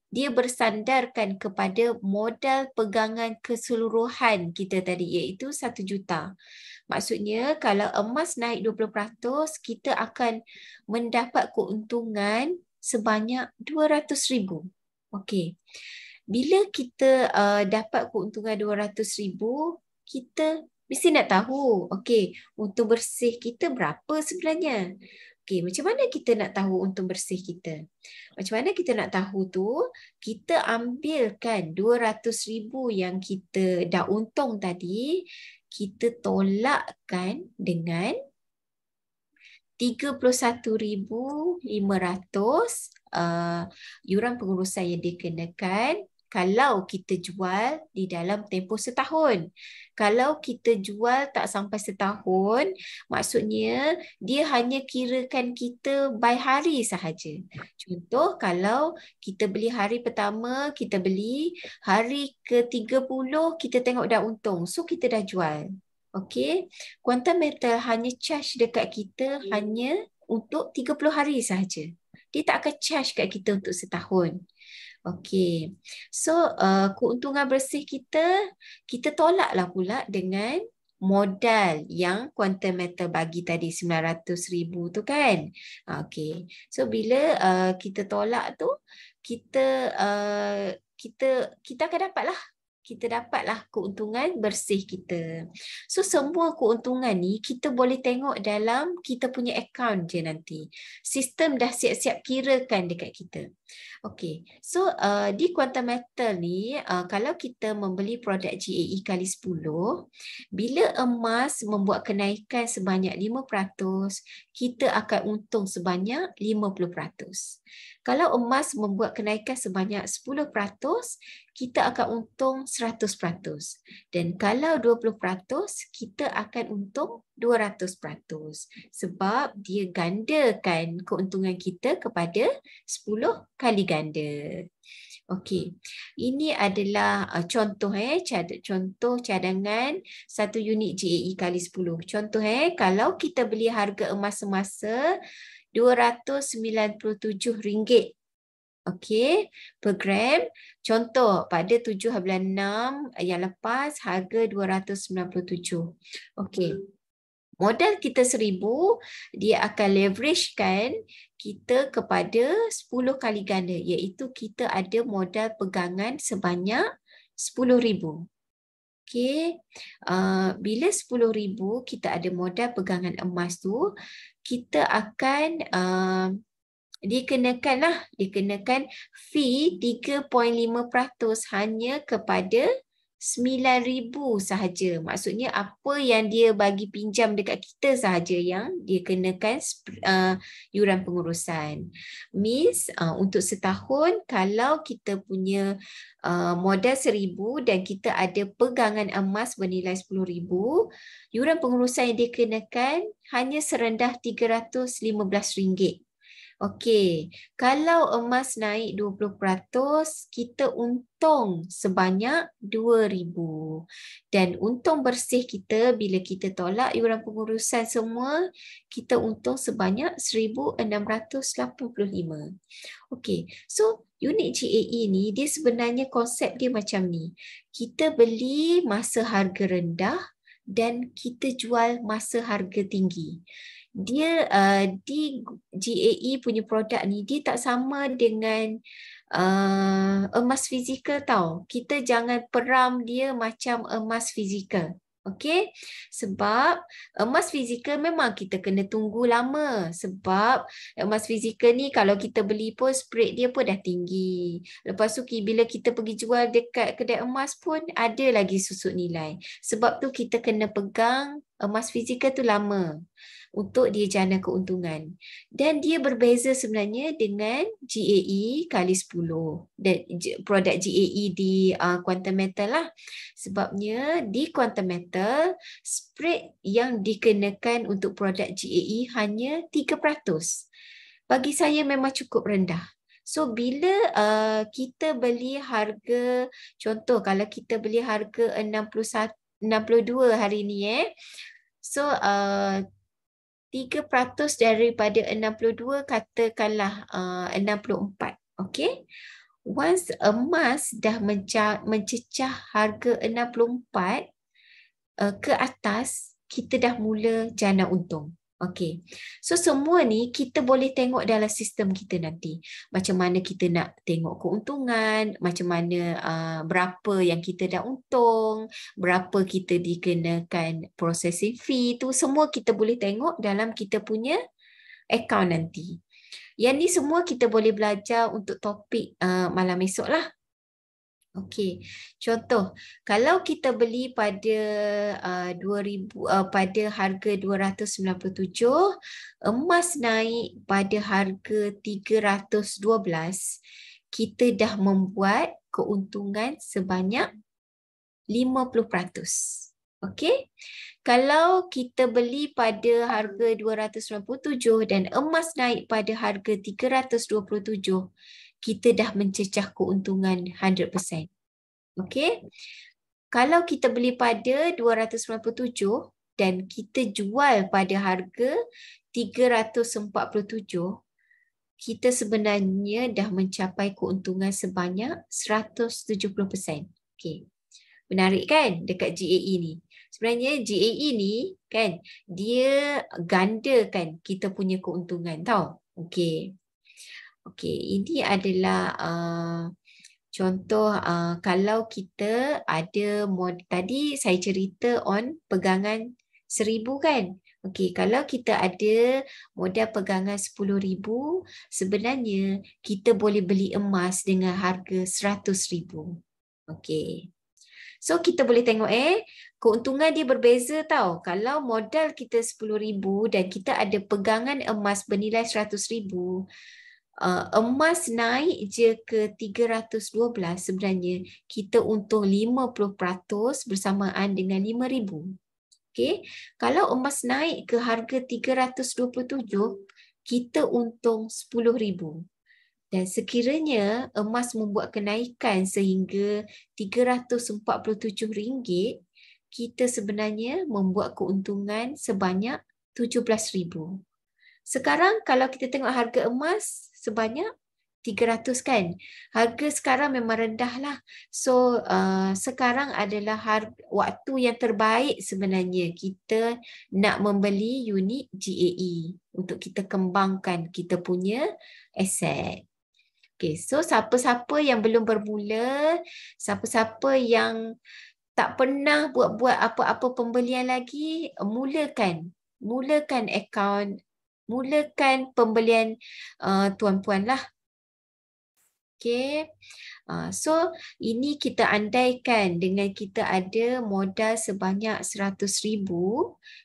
Dia bersandarkan kepada modal pegangan keseluruhan kita tadi, iaitu 1 juta. Maksudnya kalau emas naik 20%, kita akan mendapat keuntungan sebanyak 200,000. Okey. Bila kita dapat keuntungan 200,000, kita mesti nak tahu, okey, untung bersih kita berapa sebenarnya? Okey, macam mana kita nak tahu untung bersih kita? Macam mana kita nak tahu tu? Kita ambilkan 200,000 yang kita dah untung tadi, kita tolakkan dengan 31,500 yuran pengurusan yang dikenakan kalau kita jual di dalam tempoh setahun. Kalau kita jual tak sampai setahun, maksudnya dia hanya kirakan kita by hari sahaja. Contoh, kalau kita beli hari pertama, kita beli, hari ke-30 kita tengok dah untung, so kita dah jual. Okey, Quantum Metal hanya charge dekat kita hanya untuk 30 hari sahaja. Dia tak akan charge kat kita untuk setahun. Okey, so keuntungan bersih kita tolaklah pula dengan modal yang Quantum Metal bagi tadi 900,000 tu kan. Okey, so bila kita tolak tu, kita akan dapatlah keuntungan bersih kita. So semua keuntungan ni kita boleh tengok dalam kita punya account je nanti. Sistem dah siap-siap kirakan dekat kita. Okey, so di Quantum Metal ni, kalau kita membeli produk GAE kali 10, bila emas membuat kenaikan sebanyak 5%, kita akan untung sebanyak 50%. Kalau emas membuat kenaikan sebanyak 10%, kita akan untung 100%. Dan kalau 20%, kita akan untung 200%. Sebab dia gandakan keuntungan kita kepada 10 kali ganda. Okey, ini adalah contoh contoh cadangan 1 unit GAE kali 10. Contoh kalau kita beli harga emas semasa RM297. Okey, per gram. Contoh pada 7/6 yang lepas harga 297. Okey. Modal kita 1,000, dia akan leveragekan kita kepada 10 kali ganda, iaitu kita ada modal pegangan sebanyak 10,000. Okey, bila 10,000 kita ada modal pegangan emas tu, kita akan dikenakan fee 3.5% hanya kepada 9,000 sahaja. Maksudnya apa yang dia bagi pinjam dekat kita sahaja yang dia kenakan yuran pengurusan. Means untuk setahun kalau kita punya modal 1,000 dan kita ada pegangan emas bernilai 10,000, yuran pengurusan yang dikenakan hanya serendah RM315. Okey, kalau emas naik 20%, kita untung sebanyak 2,000. Dan untung bersih kita bila kita tolak yuran pengurusan semua, kita untung sebanyak 1,685. Okey, so unit GAE ni dia sebenarnya konsep dia macam ni. Kita beli masa harga rendah dan kita jual masa harga tinggi. Dia di GAE punya produk ni dia tak sama dengan emas fizikal tau. Kita jangan peram dia macam emas fizikal. Okey, sebab emas fizikal memang kita kena tunggu lama, sebab emas fizikal ni kalau kita beli pun spread dia pun dah tinggi. Lepas tu bila kita pergi jual dekat kedai emas pun ada lagi susut nilai. Sebab tu kita kena pegang emas fizikal tu lama untuk dia jana keuntungan. Dan dia berbeza sebenarnya dengan GAE kali 10. Dan produk GAE di Quantum Metal lah. Sebabnya di Quantum Metal, spread yang dikenakan untuk produk GAE hanya 3%. Bagi saya memang cukup rendah. So bila kita beli harga, contoh kalau kita beli harga 61 62 hari ni So 3% daripada 62 katakanlah 64. Okay. Once emas dah mencecah harga 64 ke atas, kita dah mula jana untung. Okey. So semua ni kita boleh tengok dalam sistem kita nanti. Macam mana kita nak tengok keuntungan, macam mana berapa yang kita dah untung, berapa kita dikenakan processing fee, tu semua kita boleh tengok dalam kita punya account nanti. Yang ni semua kita boleh belajar untuk topik malam esok lah. Okey, contoh kalau kita beli pada 2000 pada harga 297, emas naik pada harga 312, kita dah membuat keuntungan sebanyak 50%. Okey. Kalau kita beli pada harga 297 dan emas naik pada harga 327, kita dah mencecah keuntungan 100%. Okey. Kalau kita beli pada 297 dan kita jual pada harga 347, kita sebenarnya dah mencapai keuntungan sebanyak 170%. Okey. Menarik kan dekat GAE ni? Sebenarnya GAE ni kan dia gandakan kita punya keuntungan tau. Okey. Okey, ini adalah contoh kalau kita ada tadi saya cerita on pegangan 1,000 kan. Okey, kalau kita ada modal pegangan 10,000, sebenarnya kita boleh beli emas dengan harga 100,000. Okey. So kita boleh tengok keuntungan dia berbeza tau. Kalau modal kita 10,000 dan kita ada pegangan emas bernilai 100,000, emas naik je ke 312, sebenarnya kita untung 50% bersamaan dengan 5,000. Okey, kalau emas naik ke harga 327, kita untung 10,000. Dan sekiranya emas membuat kenaikan sehingga RM347, kita sebenarnya membuat keuntungan sebanyak 17,000. Sekarang kalau kita tengok harga emas sebanyak 300 kan. Harga sekarang memang rendah lah. So sekarang adalah waktu yang terbaik sebenarnya kita nak membeli unit GAE untuk kita kembangkan kita punya aset. Okay, so siapa-siapa yang belum bermula, siapa-siapa yang tak pernah buat apa-apa pembelian lagi, mulakan akaun, mulakan pembelian tuan-puan lah. Okay. So ini kita andaikan dengan kita ada modal sebanyak 100,000,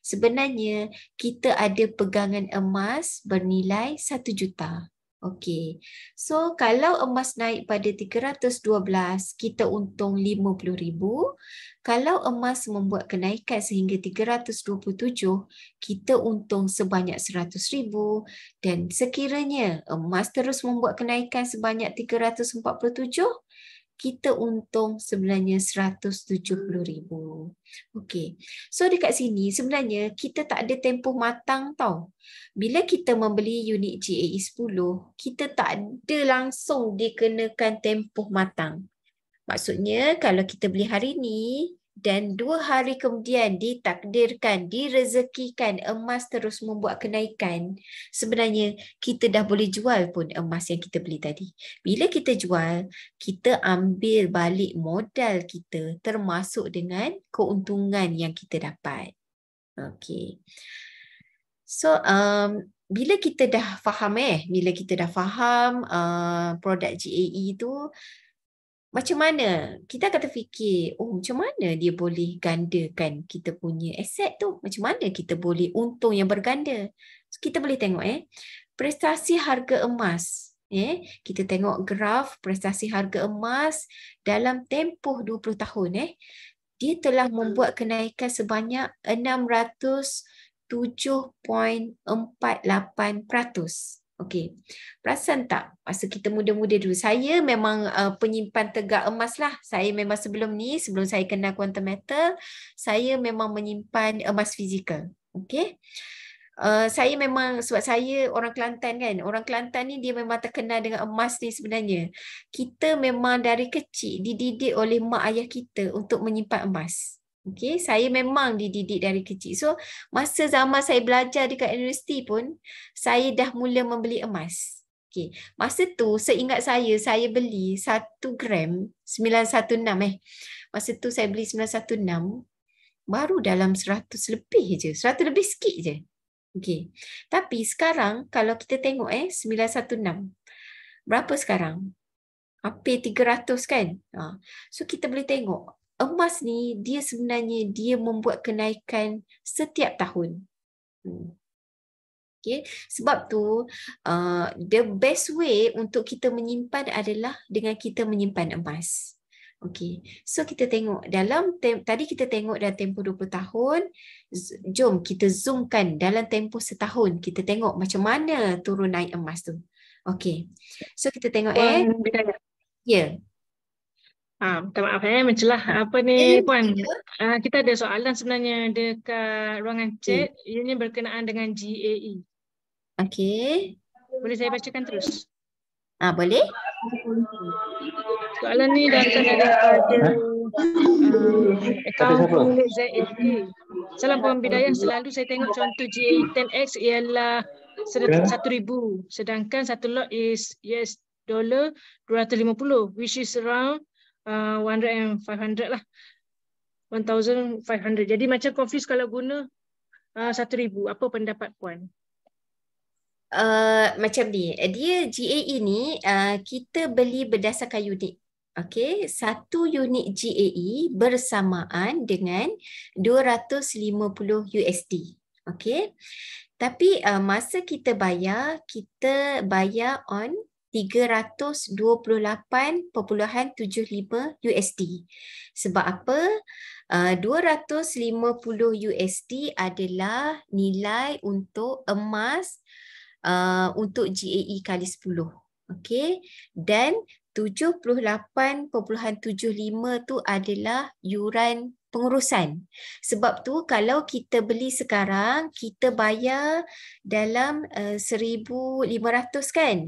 sebenarnya kita ada pegangan emas bernilai 1 juta. Okey. So kalau emas naik pada 312, kita untung 50,000. Kalau emas membuat kenaikan sehingga 327, kita untung sebanyak 100,000. Dan sekiranya emas terus membuat kenaikan sebanyak 347, kita untung sebenarnya 170,000. Okey. So dekat sini sebenarnya kita tak ada tempoh matang tau. Bila kita membeli unit GAE 10, kita tak ada langsung dikenakan tempoh matang. Maksudnya kalau kita beli hari ni dan 2 hari kemudian ditakdirkan, direzekikan emas terus membuat kenaikan, sebenarnya kita dah boleh jual pun emas yang kita beli tadi. Bila kita jual, kita ambil balik modal kita termasuk dengan keuntungan yang kita dapat. Okey. So bila kita dah faham produk GAE tu, macam mana? Kita akan terfikir, macam mana dia boleh gandakan kita punya aset tu? Macam mana kita boleh untung yang berganda? So, kita boleh tengok prestasi harga emas. Kita tengok graf prestasi harga emas dalam tempoh 20 tahun. Dia telah membuat kenaikan sebanyak 607.48%. Okey. Perasan tak masa kita muda-muda dulu, saya memang penyimpan tegak emas lah. Saya memang sebelum saya kenal quantum metal, saya memang menyimpan emas fizikal. Okey. Saya memang, sebab saya orang Kelantan kan. Orang Kelantan ni dia memang terkenal dengan emas ni sebenarnya. Kita memang dari kecil dididik oleh mak ayah kita untuk menyimpan emas. Okey, saya memang dididik dari kecil. So, masa zaman saya belajar dekat universiti pun, saya dah mula membeli emas. Okey, masa tu seingat saya beli 1 gram 916 Masa tu saya beli 916 baru dalam 100 lebih je. 100 lebih sikit je. Okey. Tapi sekarang kalau kita tengok 916 berapa sekarang? Hampir 300 kan? So kita boleh tengok emas ni dia sebenarnya dia membuat kenaikan setiap tahun. Okay. Sebab tu the best way untuk kita menyimpan adalah dengan kita menyimpan emas. Okay. So kita tengok tadi kita tengok dalam tempoh 20 tahun. Jom kita zoomkan dalam tempoh setahun. Kita tengok macam mana turun naik emas tu. Okay. So kita tengok Puan Bidayah. Ya. Minta maaf mencelah apa ni Puan. Kita ada soalan sebenarnya dekat ruangan chat. Ianya berkenaan dengan GAE. Okey. Boleh saya bacakan terus? Boleh. Soalan ni datang daripada akaun pemilik ZFK. Salam Puan Bidayah, selalu saya tengok contoh GAE 10X ialah 1,000, sedangkan satu lot is US dollar 250, which is around 100 and 500 lah. 1,500. Jadi macam confuse kalau guna 1,000. Apa pendapat Puan? Macam ni, dia GAE ni kita beli berdasarkan unit. Okey, satu unit GAE bersamaan dengan 250 USD. Okey. Tapi masa kita bayar on 328.75 USD. Sebab apa? 250 USD adalah nilai untuk emas untuk GAE kali 10. Okey. Dan 78.75 tu adalah yuran pengurusan. Sebab tu kalau kita beli sekarang, kita bayar dalam 1,500 kan?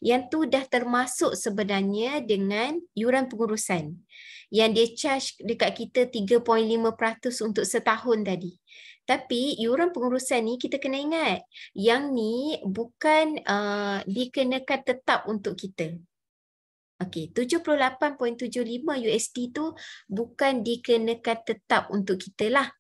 Yang tu dah termasuk sebenarnya dengan yuran pengurusan. Yang dia charge dekat kita 3.5% untuk setahun tadi. Tapi yuran pengurusan ni kita kena ingat, yang ni bukan dikenakan tetap untuk kita. Okey, 78.75 USD tu bukan dikenakan tetap untuk kita lah.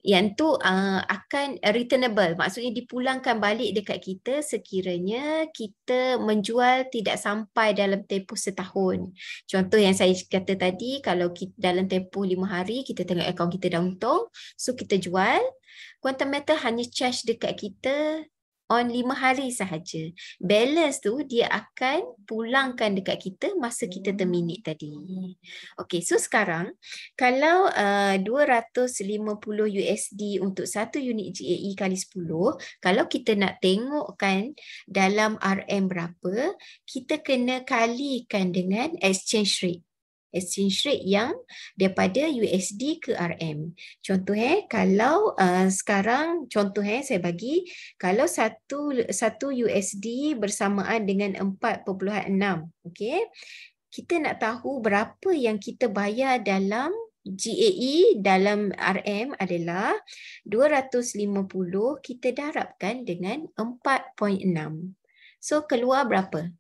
Yang tu akan returnable, maksudnya dipulangkan balik dekat kita sekiranya kita menjual tidak sampai dalam tempoh setahun. Contoh yang saya kata tadi, kalau kita dalam tempoh 5 hari kita tengok akaun kita dah untung, so kita jual, quantum metal hanya charge dekat kita on 5 hari sahaja. Balance tu dia akan pulangkan dekat kita masa kita terminate tadi. Okey, so sekarang kalau 250 USD untuk satu unit GAE kali 10, kalau kita nak tengokkan dalam RM berapa, kita kena kalikan dengan exchange rate. Exchange rate yang daripada USD ke RM. Contoh kalau sekarang saya bagi, kalau satu USD bersamaan dengan 4.6, okey. Kita nak tahu berapa yang kita bayar dalam GAE dalam RM adalah 250, kita darabkan dengan 4.6. So keluar berapa?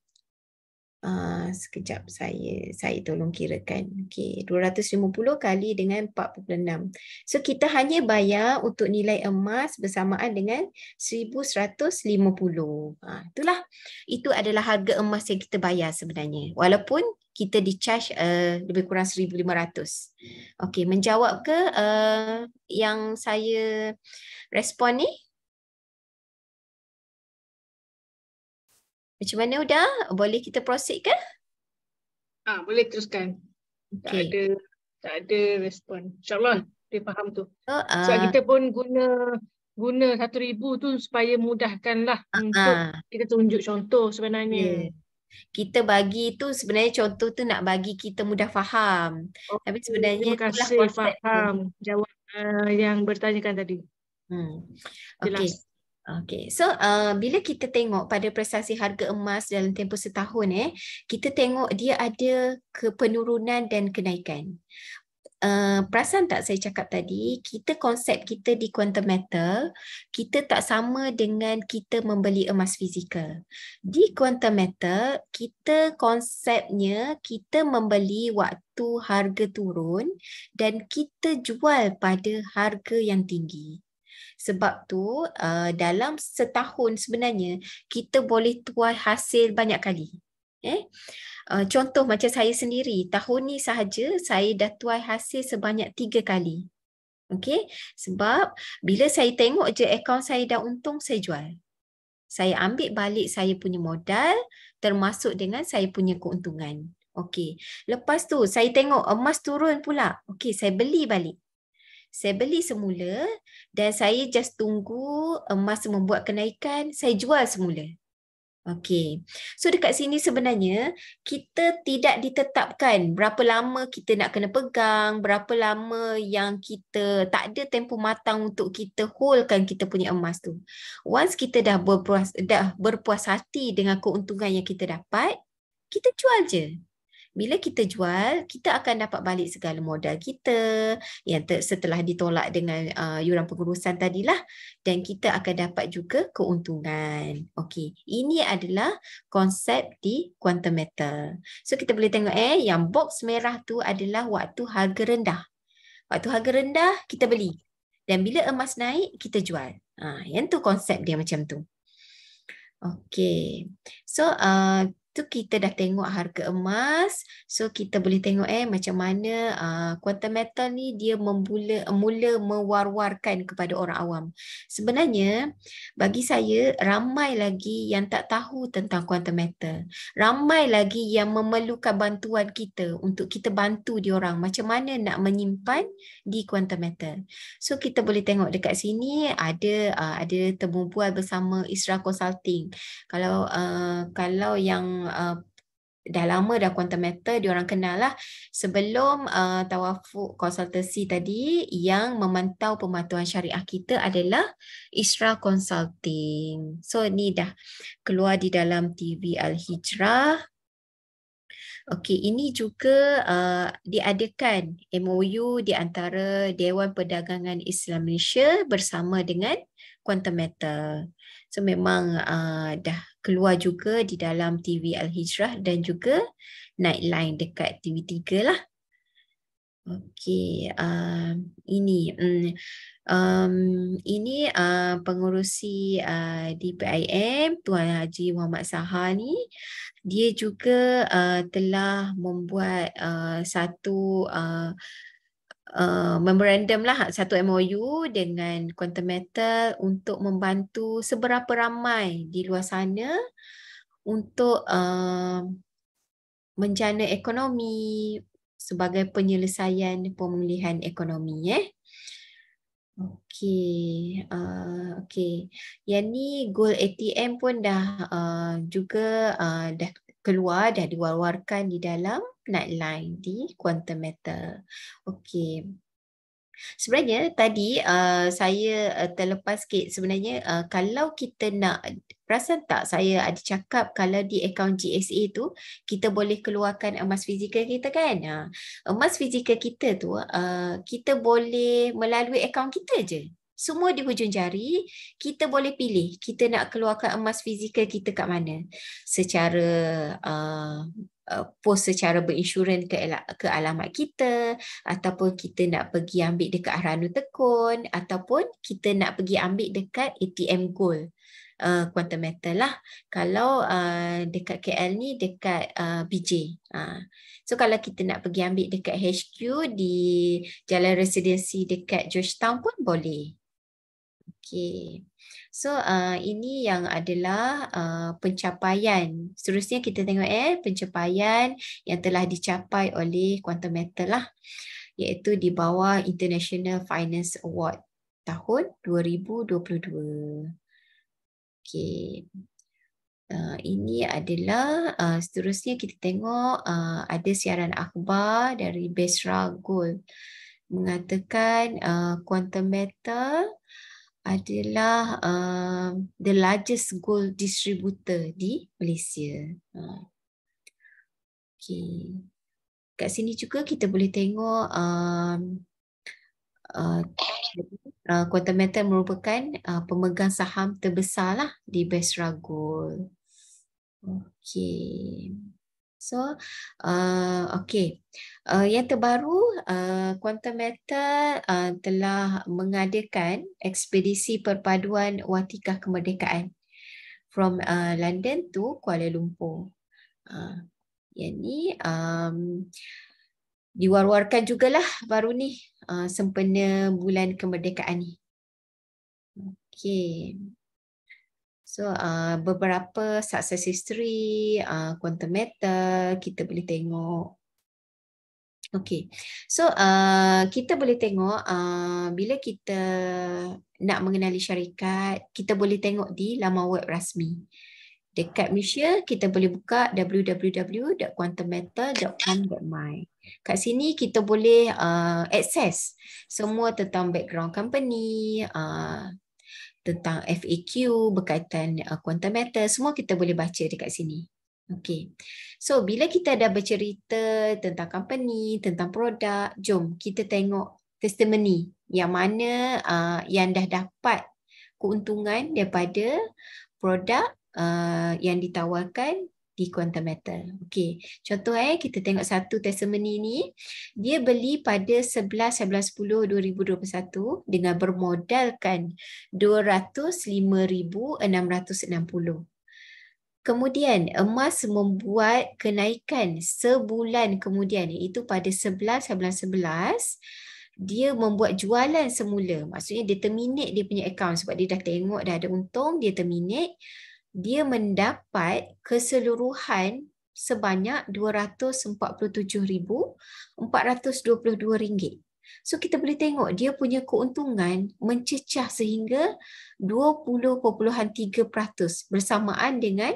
Sekejap saya tolong kirakan. Okey, 250 kali dengan 4.6. So kita hanya bayar untuk nilai emas bersamaan dengan 1,150. Itulah. Itu adalah harga emas yang kita bayar sebenarnya. Walaupun kita di-charge lebih kurang 1,500. Okey, menjawab ke yang saya respon ni? Macam mana Uda? Boleh kita proceed ke? Boleh teruskan. Tak ada respon. InsyaAllah dia faham tu. Sebab kita pun guna guna 1,000 tu supaya mudahkanlah untuk Ah, kita tunjuk contoh sebenarnya. ya. Kita bagi tu sebenarnya contoh tu nak bagi kita mudah faham. Tapi Okey, sebenarnya terima itulah kasih, konsep dia. faham jawab yang bertanyakan tadi. Hmm. Okey. Jelas. Okey. So, bila kita tengok pada prestasi harga emas dalam tempoh setahun, kita tengok dia ada penurunan dan kenaikan. Perasan tak saya cakap tadi, konsep kita di quantum metal, kita tak sama dengan kita membeli emas fizikal. Di quantum metal, kita konsepnya kita membeli waktu harga turun dan kita jual pada harga yang tinggi. Sebab tu dalam setahun sebenarnya kita boleh tuai hasil banyak kali. Contoh macam saya sendiri, tahun ni sahaja saya dah tuai hasil sebanyak 3 kali. Okey, sebab bila saya tengok je akaun saya dah untung, saya jual. Saya ambil balik saya punya modal termasuk dengan saya punya keuntungan. Okey, lepas tu saya tengok emas turun pula. Okey, saya beli balik. Saya beli semula dan saya just tunggu emas membuat kenaikan, saya jual semula. Okey. So dekat sini sebenarnya kita tidak ditetapkan berapa lama kita nak kena pegang, berapa lama yang kita tak ada tempoh matang untuk kita holdkan kita punya emas tu. Once kita dah berpuas hati dengan keuntungan yang kita dapat, kita jual je. Bila kita jual, kita akan dapat balik segala modal kita yang setelah ditolak dengan yuran pengurusan tadilah, dan kita akan dapat juga keuntungan. Okey, ini adalah konsep di quantum metal. So kita boleh tengok yang box merah tu adalah waktu harga rendah. Waktu harga rendah kita beli. Dan bila emas naik kita jual. Yang tu konsep dia macam tu. Okey. So tu kita dah tengok harga emas. So kita boleh tengok macam mana quantum metal ni dia mula mewar-warkan kepada orang awam. Sebenarnya bagi saya ramai lagi yang tak tahu tentang quantum metal. Ramai lagi yang memerlukan bantuan kita untuk kita bantu diorang macam mana nak menyimpan di quantum metal. So kita boleh tengok dekat sini ada temu bual bersama Isra Consulting. Kalau yang dah lama dah quantum metal, diorang kenal lah sebelum Tawafuk konsultasi tadi, yang memantau pemantauan syariah kita adalah Isra Consulting. So ni dah keluar di dalam TV Al-Hijrah. Okey, ini juga diadakan MOU di antara Dewan Perdagangan Islam Malaysia bersama dengan quantum metal. So memang dah keluar juga di dalam TV Al-Hijrah dan juga Nightline dekat TV3 lah. Okey, ini pengurusi DPIM Tuan Haji Muhammad Saha ni, dia juga telah membuat satu memorandum lah, satu MOU dengan quantum metal untuk membantu seberapa ramai di luar sana untuk menjana ekonomi sebagai penyelesaian pemulihan ekonomi. Okey, okey. Yang ni Gold ATM pun dah juga dah keluar, dah diwar-warkan di dalam Nightline di quantum metal. Okey. Sebenarnya tadi saya terlepas sikit. Sebenarnya kalau kita nak, perasan tak saya ada cakap kalau di akaun GSA tu kita boleh keluarkan emas fizikal kita kan. Emas fizikal kita tu kita boleh melalui akaun kita je. Semua di hujung jari, kita boleh pilih kita nak keluarkan emas fizikal kita kat mana. Secara post secara berinsurans ke alamat kita, ataupun kita nak pergi ambil dekat Haranu Tekun, ataupun kita nak pergi ambil dekat ATM Gold quantum metal lah. Kalau dekat KL ni dekat BJ. So kalau kita nak pergi ambil dekat HQ di Jalan Residensi dekat Georgetown pun boleh. Okey. So ini yang adalah pencapaian. Seterusnya kita tengok pencapaian yang telah dicapai oleh quantum metal lah, iaitu di bawah International Finance Award. tahun 2022. Okey. Ini adalah seterusnya kita tengok ada siaran akhbar dari Basra Gold mengatakan Quantum Metal adalah the largest gold distributor di Malaysia. Okay. Kat sini juga kita boleh tengok Quantum Metal merupakan pemegang saham terbesar lah di Basra Gold. Okay. So, okay. Yang terbaru, Quantum Metal telah mengadakan ekspedisi perpaduan Watikah Kemerdekaan from London to Kuala Lumpur. Yang ni diwar-warkan jugalah baru ni sempena bulan kemerdekaan ni. Okay. So beberapa success history Quantum Metal kita boleh tengok. Okay. So kita boleh tengok bila kita nak mengenali syarikat, kita boleh tengok di laman web rasmi. Dekat Malaysia kita boleh buka www.quantummetal.com.my. Kat sini kita boleh akses semua tentang background company, tentang FAQ berkaitan Quantum Metal, semua kita boleh baca dekat sini. Okay. So bila kita dah bercerita tentang company, tentang produk, jom kita tengok testimoni yang mana yang dah dapat keuntungan daripada produk yang ditawarkan di Quantum Metal. Okey, contoh kita tengok satu testimoni ni, dia beli pada 11/11/10/2021 dengan bermodalkan 205,660. Kemudian emas membuat kenaikan sebulan kemudian, iaitu pada 11/11/11 dia membuat jualan semula. Maksudnya dia terminate dia punya account sebab dia dah tengok dah ada untung, dia terminate. Dia mendapat keseluruhan sebanyak RM247,422. So kita boleh tengok dia punya keuntungan mencecah sehingga 20.3% bersamaan dengan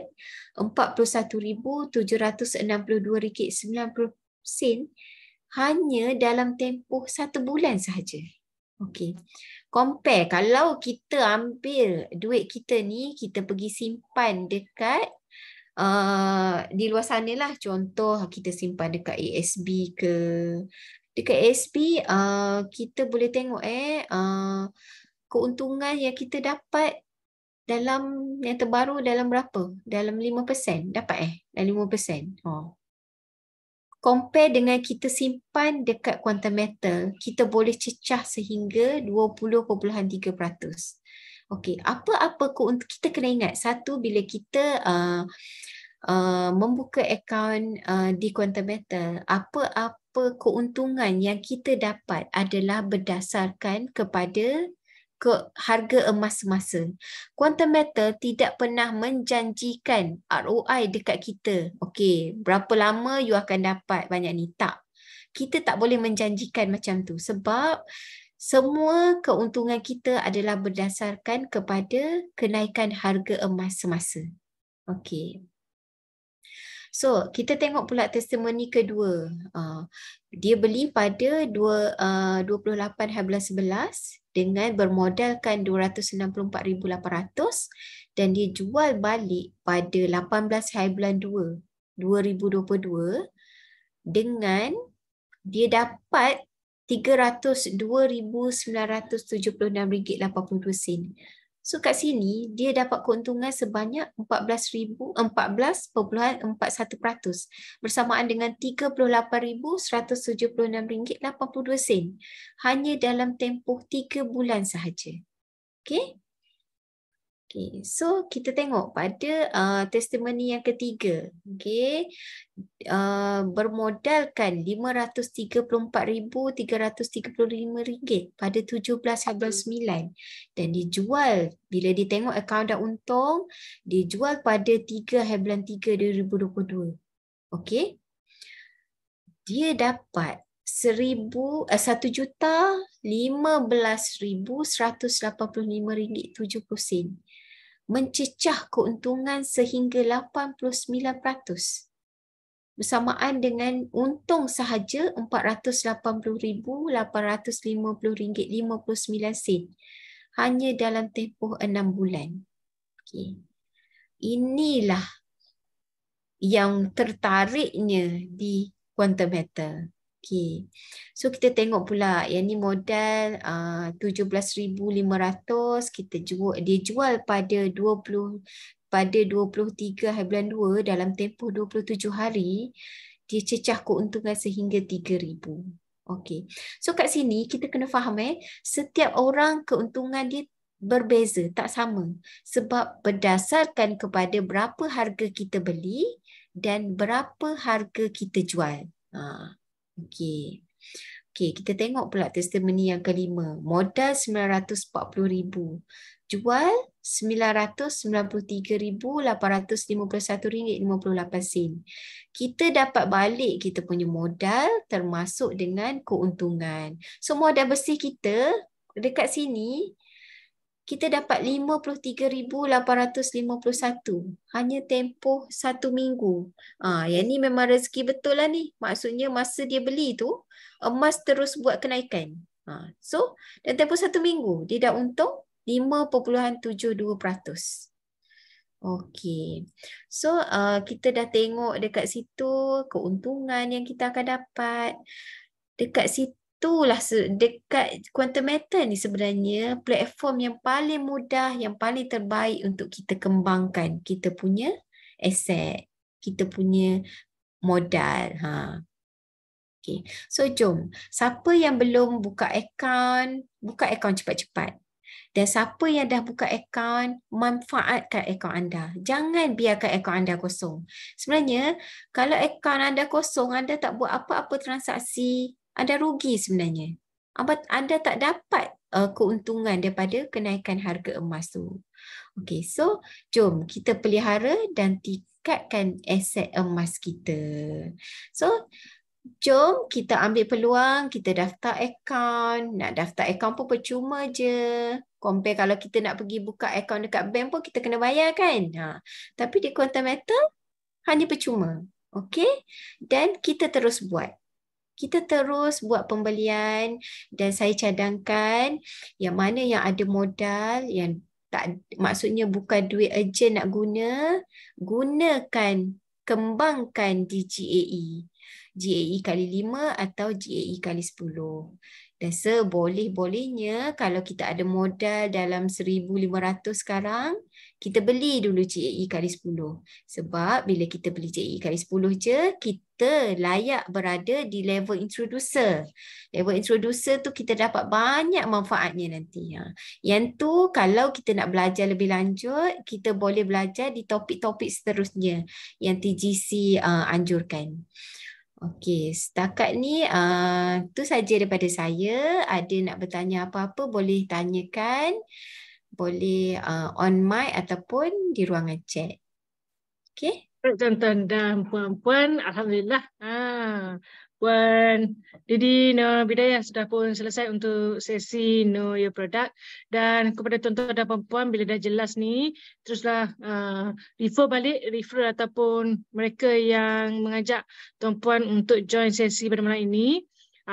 RM41,762.90 hanya dalam tempoh 1 bulan sahaja. Okey. Compare kalau kita ambil duit kita ni, kita pergi simpan dekat di luar sana lah. Contoh kita simpan dekat ASB ke. Dekat ASB kita boleh tengok keuntungan yang kita dapat dalam yang terbaru dalam berapa? Dalam 5%. Dapat dalam 5%. Compare dengan kita simpan dekat Quantum Metal, kita boleh cecah sehingga 20.3%. Okey, apa-apa kita kena ingat. Satu, bila kita membuka akaun di Quantum Metal, apa-apa keuntungan yang kita dapat adalah berdasarkan kepada harga emas semasa. Quantum Metal tidak pernah menjanjikan ROI dekat kita. Okey, berapa lama you akan dapat banyak ni? Tak. Kita tak boleh menjanjikan macam tu sebab semua keuntungan kita adalah berdasarkan kepada kenaikan harga emas semasa. Okey. So, kita tengok pula testimoni kedua. Dia beli pada 28/11 dengan bermodalkan 264,800 dan dia jual balik pada 18/2/2022 dengan dia dapat RM302,976.82. So kat sini dia dapat keuntungan sebanyak 14.41% bersamaan dengan RM38,176.82 hanya dalam tempoh 3 bulan sahaja. Okey? Okay, so kita tengok pada testimoni yang ketiga. Okay, bermodalkan RM534,335 pada 17/9 dan dijual bila dia tengok akaun dah untung, dijual pada 3/3/2022. Okay, dia dapat RM1,15,185.70 mencecah keuntungan sehingga 89%. Bersamaan dengan untung sahaja RM480,850.59 hanya dalam tempoh 6 bulan. Okay. Inilah yang tertariknya di Quantum Matter. Okay. So kita tengok pula yang ni modal 17,500 dia jual pada 23 bulan 2 dalam tempoh 27 hari, dia cecah keuntungan sehingga 3,000. Okey. So kat sini kita kena faham setiap orang keuntungan dia berbeza, tak sama. Sebab berdasarkan kepada berapa harga kita beli dan berapa harga kita jual. Okey. Okey, kita tengok pula testimoni yang kelima. Modal RM940,000. Jual RM993,851.58. Kita dapat balik kita punya modal termasuk dengan keuntungan. So modal bersih kita dekat sini kita dapat RM53,851 hanya tempoh 1 minggu. Yang ni memang rezeki betul lah ni. Maksudnya masa dia beli tu, emas terus buat kenaikan. So, dalam tempoh 1 minggu, dia dah untung 5.72%. Okey. So, kita dah tengok dekat situ keuntungan yang kita akan dapat. Dekat situ itulah dekat Quantum Matter ni sebenarnya platform yang paling mudah, yang paling terbaik untuk kita kembangkan kita punya aset, kita punya modal. Okay. So jom, siapa yang belum buka akaun cepat-cepat. Dan siapa yang dah buka akaun, manfaatkan akaun anda. Jangan biarkan akaun anda kosong. Sebenarnya, kalau akaun anda kosong, anda tak buat apa-apa transaksi, anda rugi sebenarnya. Anda tak dapat keuntungan daripada kenaikan harga emas tu. Okey, so jom kita pelihara dan tingkatkan aset emas kita. So, jom kita ambil peluang, kita daftar akaun. Nak daftar akaun pun percuma je. Compare kalau kita nak pergi buka akaun dekat bank pun kita kena bayar kan. Tapi di Quantum Matter hanya percuma. Okey? Dan kita terus buat. Kita terus buat pembelian dan saya cadangkan yang mana yang ada modal, yang tak, maksudnya bukan duit urgent nak guna, gunakan, kembangkan di GAE. GAE kali 5 atau GAE kali 10. Dan seboleh-bolehnya kalau kita ada modal dalam 1,500 sekarang, kita beli dulu GAE kali 10. Sebab bila kita beli GAE kali 10 je, kita layak berada di level introducer. Level introducer tu kita dapat banyak manfaatnya nanti. Yang tu kalau kita nak belajar lebih lanjut, kita boleh belajar di topik-topik seterusnya yang TGC anjurkan. Okey, setakat ni tu saja daripada saya. Ada nak bertanya apa-apa boleh tanyakan. Boleh on mic ataupun di ruangan chat. Okey? Tuan-tuan dan puan-puan, alhamdulillah. Puan Didi Nur Bidayah sudah pun selesai untuk sesi Know Your Product. Dan kepada tuan-tuan dan puan-puan, bila dah jelas ni, teruslah refer ataupun mereka yang mengajak tuan-puan untuk join sesi pada malam ini,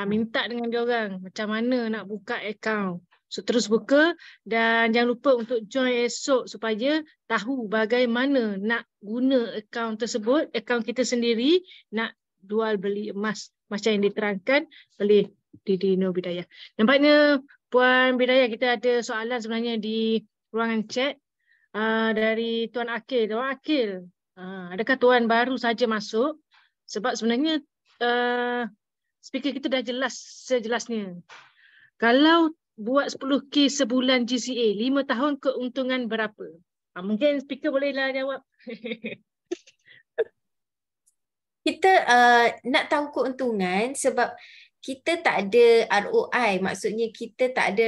minta dengan diorang macam mana nak buka akaun. So, terus buka dan jangan lupa untuk join esok supaya tahu bagaimana nak guna akaun tersebut, akaun kita sendiri nak jual beli emas macam yang diterangkan oleh Didi Nur Bidayah. Nampaknya Puan Bidayah, kita ada soalan sebenarnya di ruangan chat dari Tuan Akil. Tuan Akil, adakah Tuan baru saja masuk? Sebab sebenarnya speaker kita dah jelas sejelasnya. Kalau buat 10K sebulan GCA, 5 tahun keuntungan berapa? Mungkin speaker bolehlah jawab. Kita nak tahu keuntungan sebab kita tak ada ROI, maksudnya kita tak ada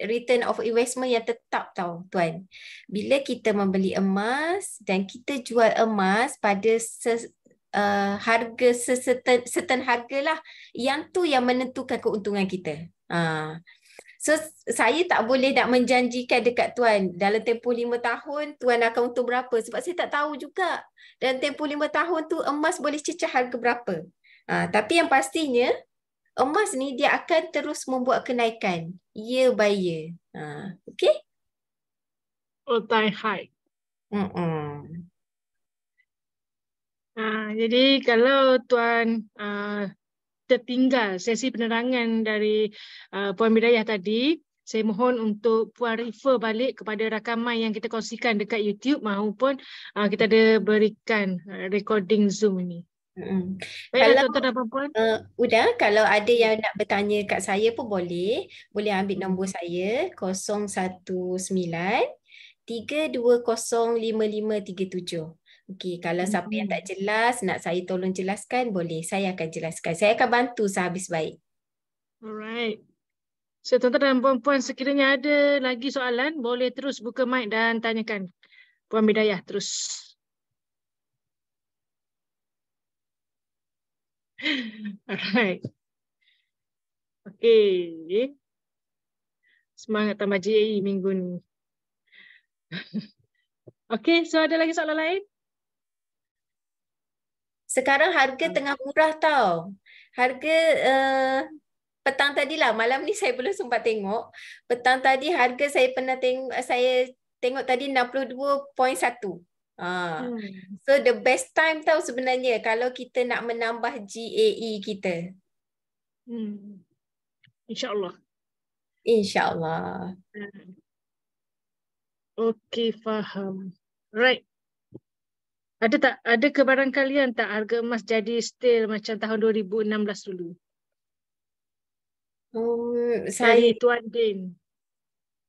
return of investment yang tetap tahu tuan. Bila kita membeli emas dan kita jual emas pada harga certain harga lah. Yang tu yang menentukan keuntungan kita. So saya tak boleh nak menjanjikan dekat tuan dalam tempoh 5 tahun tuan akan untung berapa sebab saya tak tahu juga. Dalam tempoh 5 tahun tu emas boleh cecah harga berapa. Tapi yang pastinya emas ni dia akan terus membuat kenaikan year by year. Okay? All time high. Jadi kalau tuan tertinggal sesi penerangan dari Puan Bidayah tadi, saya mohon untuk Puan refer balik kepada rakaman yang kita kongsikan dekat YouTube maupun kita ada berikan recording Zoom ini. Baiklah tuan-tuan dan puan-puan. Udah, kalau ada yang nak bertanya kat saya pun boleh ambil nombor saya 019 3205537. Okey, kalau siapa yang tak jelas nak saya tolong jelaskan boleh, saya akan jelaskan. Saya akan bantu sehabis baik. Alright. So tuan-tuan dan puan-puan sekiranya ada lagi soalan boleh terus buka mic dan tanyakan. Puan Bidayah terus. Alright. Okay. Semangat tambah JAE minggu ni. Okay, so ada lagi soalan lain? Sekarang harga tengah murah tau. Harga petang tadi lah, malam ni saya belum sempat tengok. Petang tadi harga saya pernah tengok tadi 62.1. So the best time tau sebenarnya kalau kita nak menambah GAE kita. InsyaAllah. InsyaAllah. Okay, faham. Right. Ada ke barangkalian tak harga emas jadi still macam tahun 2016 dulu? Dari Tuan Din.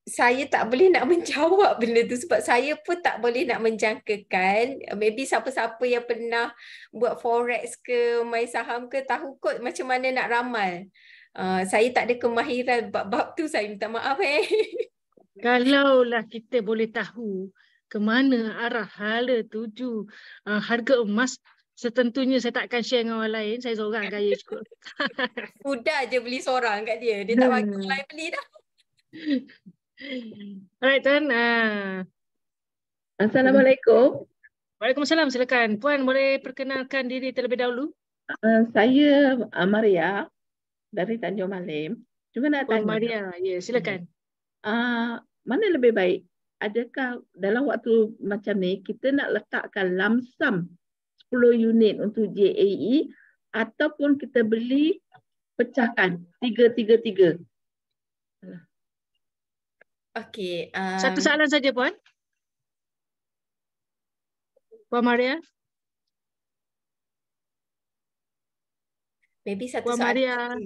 Saya tak boleh nak menjawab benda tu sebab saya pun tak boleh nak menjangkakan. Maybe siapa-siapa yang pernah buat forex ke main saham ke tahu kot macam mana nak ramal. Saya tak ada kemahiran bab-bab tu, saya minta maaf. Kalaulah kita boleh tahu ke mana arah hala tuju harga emas, setentunya saya tak akan share dengan orang lain. Saya seorang gaya cukup. Sudah je beli seorang kat dia. Dia tak bagi orang lain beli dah. Alright Tuan. Assalamualaikum. Waalaikumsalam. Silakan. Puan boleh perkenalkan diri terlebih dahulu? Saya Maria dari Tanjung Malim. Cuma nak Puan tanya. Maria, ya silakan. Mana lebih baik? Adakah dalam waktu macam ni kita nak letakkan lump sum 10 unit untuk JAE ataupun kita beli pecahkan 333? Okey. Satu soalan saja Puan. Puan Maria. Maybe satu Puan soalan Maria. saja.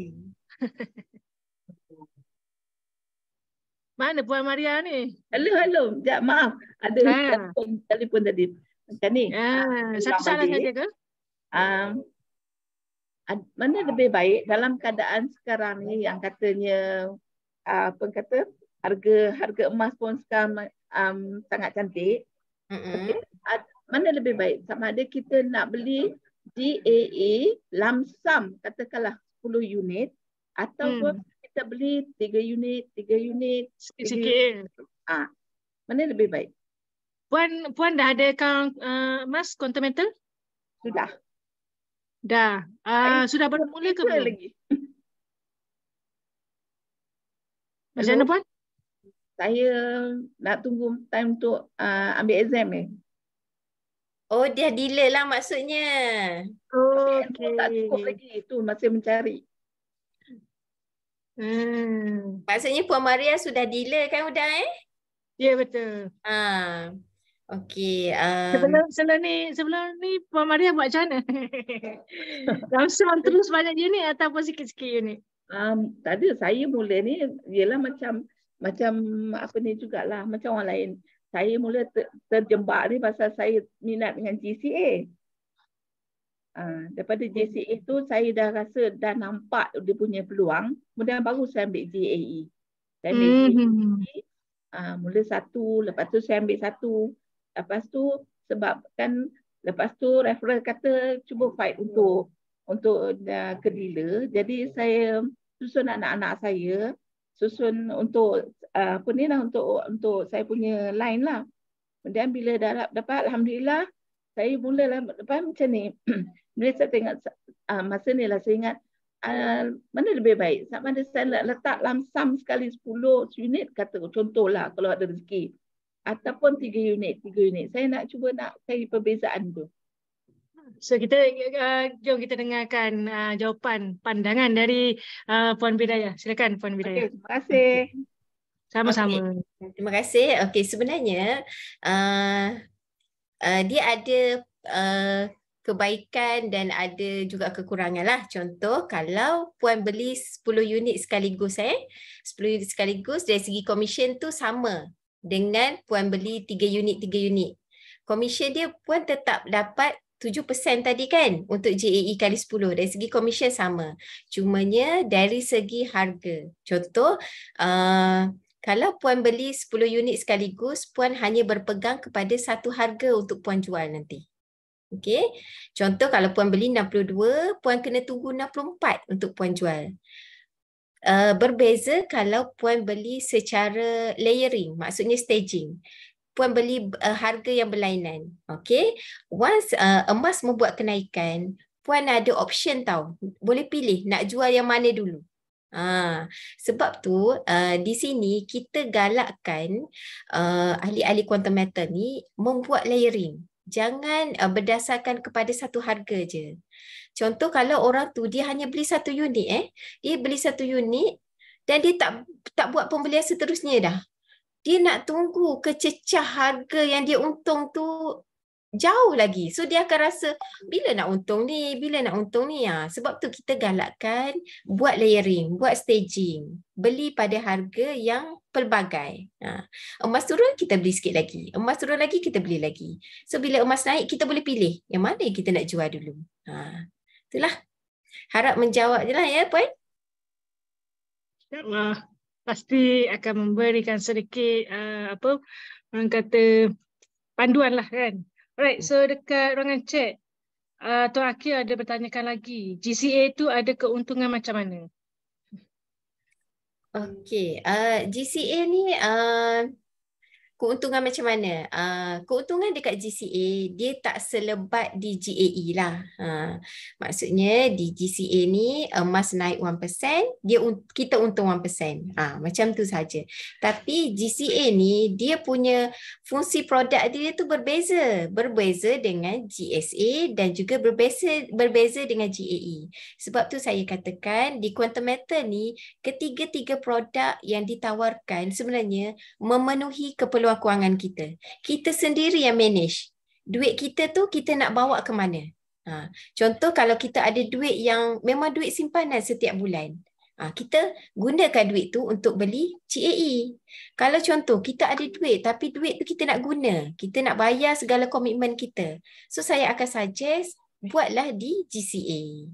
Mana Puan Maria ni? Hello. Sekejap, maaf. Ada telefon tadi. Macam ni. Satu soalan saja ke? Mana lebih baik dalam keadaan sekarang ni yang katanya harga emas pun sekarang sangat cantik. Okay. Mana lebih baik? Sama ada kita nak beli GAE lump sum katakanlah 10 unit ataupun kita beli 3 unit. Sikit-sikit. Mana lebih baik? Puan dah ada akaun emas Continental? Sudah. Dah. Sudah bermula ke belum? Lagi. Macam mana Puan? Saya nak tunggu time untuk ambil exam ni. Oh, dia delay lah maksudnya. Okey. Tak cukup lagi. Itu masih mencari. Maksudnya Puan Maria sudah dealer kan udah Ya, betul. Okey. Sebelum ni Puan Maria buat macam mana? Langsung terus banyak unit ataupun sikit-sikit unit? Tadi saya mula ni ialah macam apa ni jugalah macam orang lain. Saya mula terjebak ni pasal saya minat dengan GCA. Daripada JCA tu saya dah rasa dah nampak dia punya peluang, kemudian baru saya ambil JAE. Saya ambil JAE, mula satu, lepas tu saya ambil satu. Lepas tu sebab kan Lepas tu referral kata cuba fight untuk ke dealer. Jadi saya susun anak-anak saya, susun untuk apa ni lah, untuk saya punya line lah. Kemudian bila dah dapat, alhamdulillah, saya mulalah lepas macam ni. Bila saya tengok masa ni lah saya ingat mana lebih baik, sama ada saya letak lamsam sekali 10 unit kata contohlah kalau ada rezeki, ataupun 3 unit. Saya nak cuba nak cari perbezaan tu. So kita jom kita dengarkan jawapan pandangan dari Puan Bidayah. Silakan Puan Bidayah. Okay, terima kasih. Sama-sama. Okay. Terima kasih. Okey, sebenarnya dia ada kebaikan dan ada juga kekurangan lah. Contoh, kalau Puan beli 10 unit sekaligus 10 unit sekaligus, dari segi komisen tu sama dengan Puan beli 3 unit. Komisen dia Puan tetap dapat 7% tadi kan untuk JAE kali 10. Dari segi komisen sama. Cumanya dari segi harga. Contoh, kalau Puan beli 10 unit sekaligus, Puan hanya berpegang kepada satu harga untuk Puan jual nanti. Okey. Contoh kalau Puan beli 62, Puan kena tunggu 64 untuk Puan jual. Berbeza kalau Puan beli secara layering, maksudnya staging. Puan beli harga yang berlainan. Okey. Once emas membuat kenaikan, Puan ada option tau. Boleh pilih nak jual yang mana dulu. Sebab tu di sini kita galakkan ahli-ahli quantum metal ni membuat layering. Jangan berdasarkan kepada satu harga je. Contoh kalau orang tu dia hanya beli satu unit dia beli satu unit dan dia tak buat pembelian seterusnya dah. Dia nak tunggu kececah harga yang dia untung tu jauh lagi. So dia akan rasa bila nak untung ni. Sebab tu kita galakkan buat layering, buat staging. Beli pada harga yang pelbagai. Emas turun kita beli sikit lagi. Emas turun lagi kita beli lagi. So bila emas naik kita boleh pilih yang mana yang kita nak jual dulu. Itulah. Harap menjawab je lah ya Puan. InsyaAllah. Pasti akan memberikan sedikit orang kata panduan lah kan. Alright, so dekat ruangan chat Tuan Akil ada bertanyakan lagi, GCA tu ada keuntungan macam mana? Okey, GCA ni keuntungan macam mana? Keuntungan dekat GCA dia tak selebat di GAE lah. Maksudnya di GCA ni emas naik 1%, kita untung 1%. Macam tu saja. Tapi GCA ni dia punya fungsi produk dia tu berbeza. Berbeza dengan GSA dan juga berbeza dengan GAE. Sebab tu saya katakan di quantum metal ni ketiga-tiga produk yang ditawarkan sebenarnya memenuhi keperluan kewangan kita. Kita sendiri yang manage. Duit kita tu kita nak bawa ke mana? Contoh kalau kita ada duit yang memang duit simpanan setiap bulan. Kita gunakan duit tu untuk beli GAE. Kalau contoh kita ada duit tapi duit tu kita nak guna. Kita nak bayar segala komitmen kita. So saya akan suggest buatlah di GCA.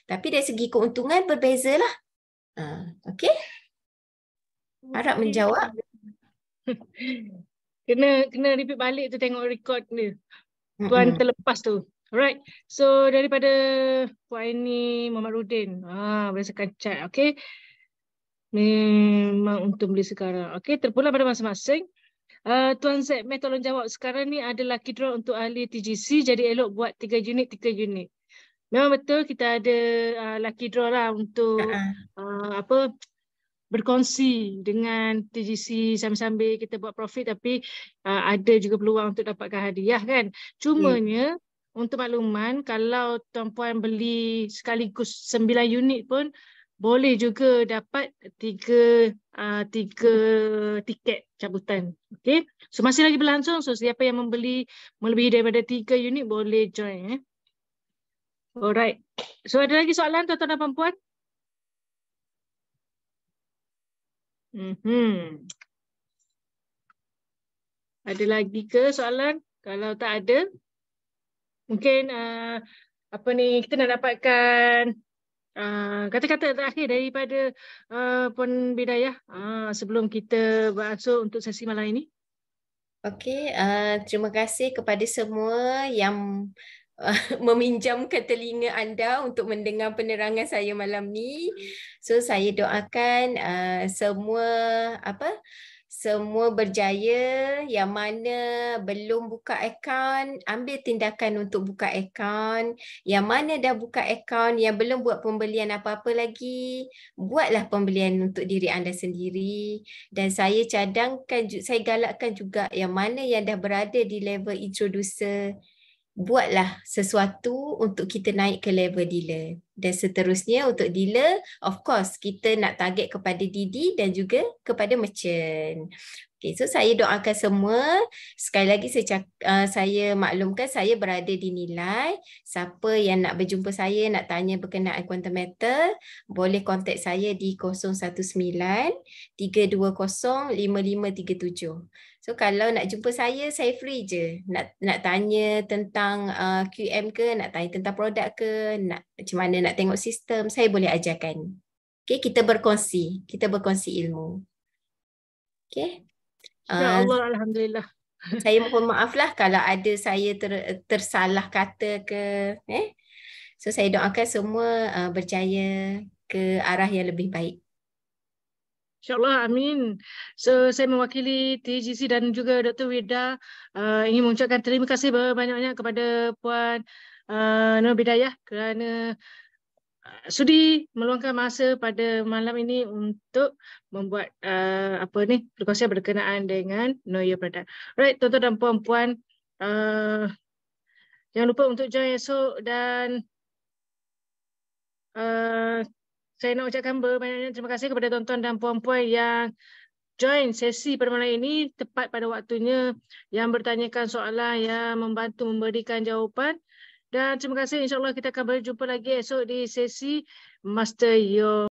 Tapi dari segi keuntungan berbezalah. Okey? Harap menjawab. Kena repeat balik tu tengok record dia. Tuan terlepas tu. Alright. So daripada Puan Aini Muhammad Rudin. Berdasarkan chat. Okay. Memang untuk beli sekarang. Okay. Terpulang pada masing-masing. Tuan Z, tolong jawab. Sekarang ni ada lucky draw untuk ahli TGC. Jadi elok buat 3 unit. Memang betul kita ada lucky draw lah untuk berkongsi dengan TGC sambil-sambil kita buat profit, tapi ada juga peluang untuk dapatkan hadiah kan. Cumanya untuk makluman, kalau tuan-puan beli sekaligus 9 unit pun boleh juga dapat 3 tiket cabutan. Okay. So masih lagi berlangsung. So siapa yang membeli melebihi daripada 3 unit boleh join. Alright. So ada lagi soalan tuan-tuan dan puan-puan? Ada lagi ke soalan? Kalau tak ada, mungkin kita nak dapatkan kata-kata terakhir daripada Puan Bidayah sebelum kita beransur untuk sesi malam ini. Okey, terima kasih kepada semua yang meminjamkan telinga anda untuk mendengar penerangan saya malam ni. So saya doakan semua berjaya. Yang mana belum buka akaun, ambil tindakan untuk buka akaun. Yang mana dah buka akaun, yang belum buat pembelian apa-apa lagi, buatlah pembelian untuk diri anda sendiri. Dan saya saya galakkan juga yang mana yang dah berada di level introducer, buatlah sesuatu untuk kita naik ke level dealer. Dan seterusnya untuk dealer, of course kita nak target kepada Didi dan juga kepada merchant. Okay, so saya doakan semua. Sekali lagi saya maklumkan saya berada di Nilai. Siapa yang nak berjumpa saya, nak tanya berkenaan quantum metal, boleh kontak saya di 019-320-5537. So kalau nak jumpa saya free je. Nak tanya tentang QM ke, nak tanya tentang produk ke, macam mana nak tengok sistem, saya boleh ajarkan. Okay, kita berkongsi ilmu. Okay. Ya Allah, Alhamdulillah. Saya mohon maaf lah kalau ada saya tersalah kata ke. So saya doakan semua berjaya ke arah yang lebih baik. InsyaAllah, amin. So, saya mewakili TGC dan juga Dr. Wida ingin mengucapkan terima kasih banyak-banyak kepada Puan Nur Bidayah kerana sudi meluangkan masa pada malam ini untuk membuat perkongsian berkenaan dengan Know Your Product. Alright, tuan-tuan dan puan-puan, jangan lupa untuk join esok dan saya nak ucapkan banyak terima kasih kepada tuan-tuan dan puan-puan yang join sesi pada malam ini tepat pada waktunya, yang bertanyakan soalan, yang membantu memberikan jawapan. Dan terima kasih, insyaAllah kita akan berjumpa lagi esok di sesi Master Your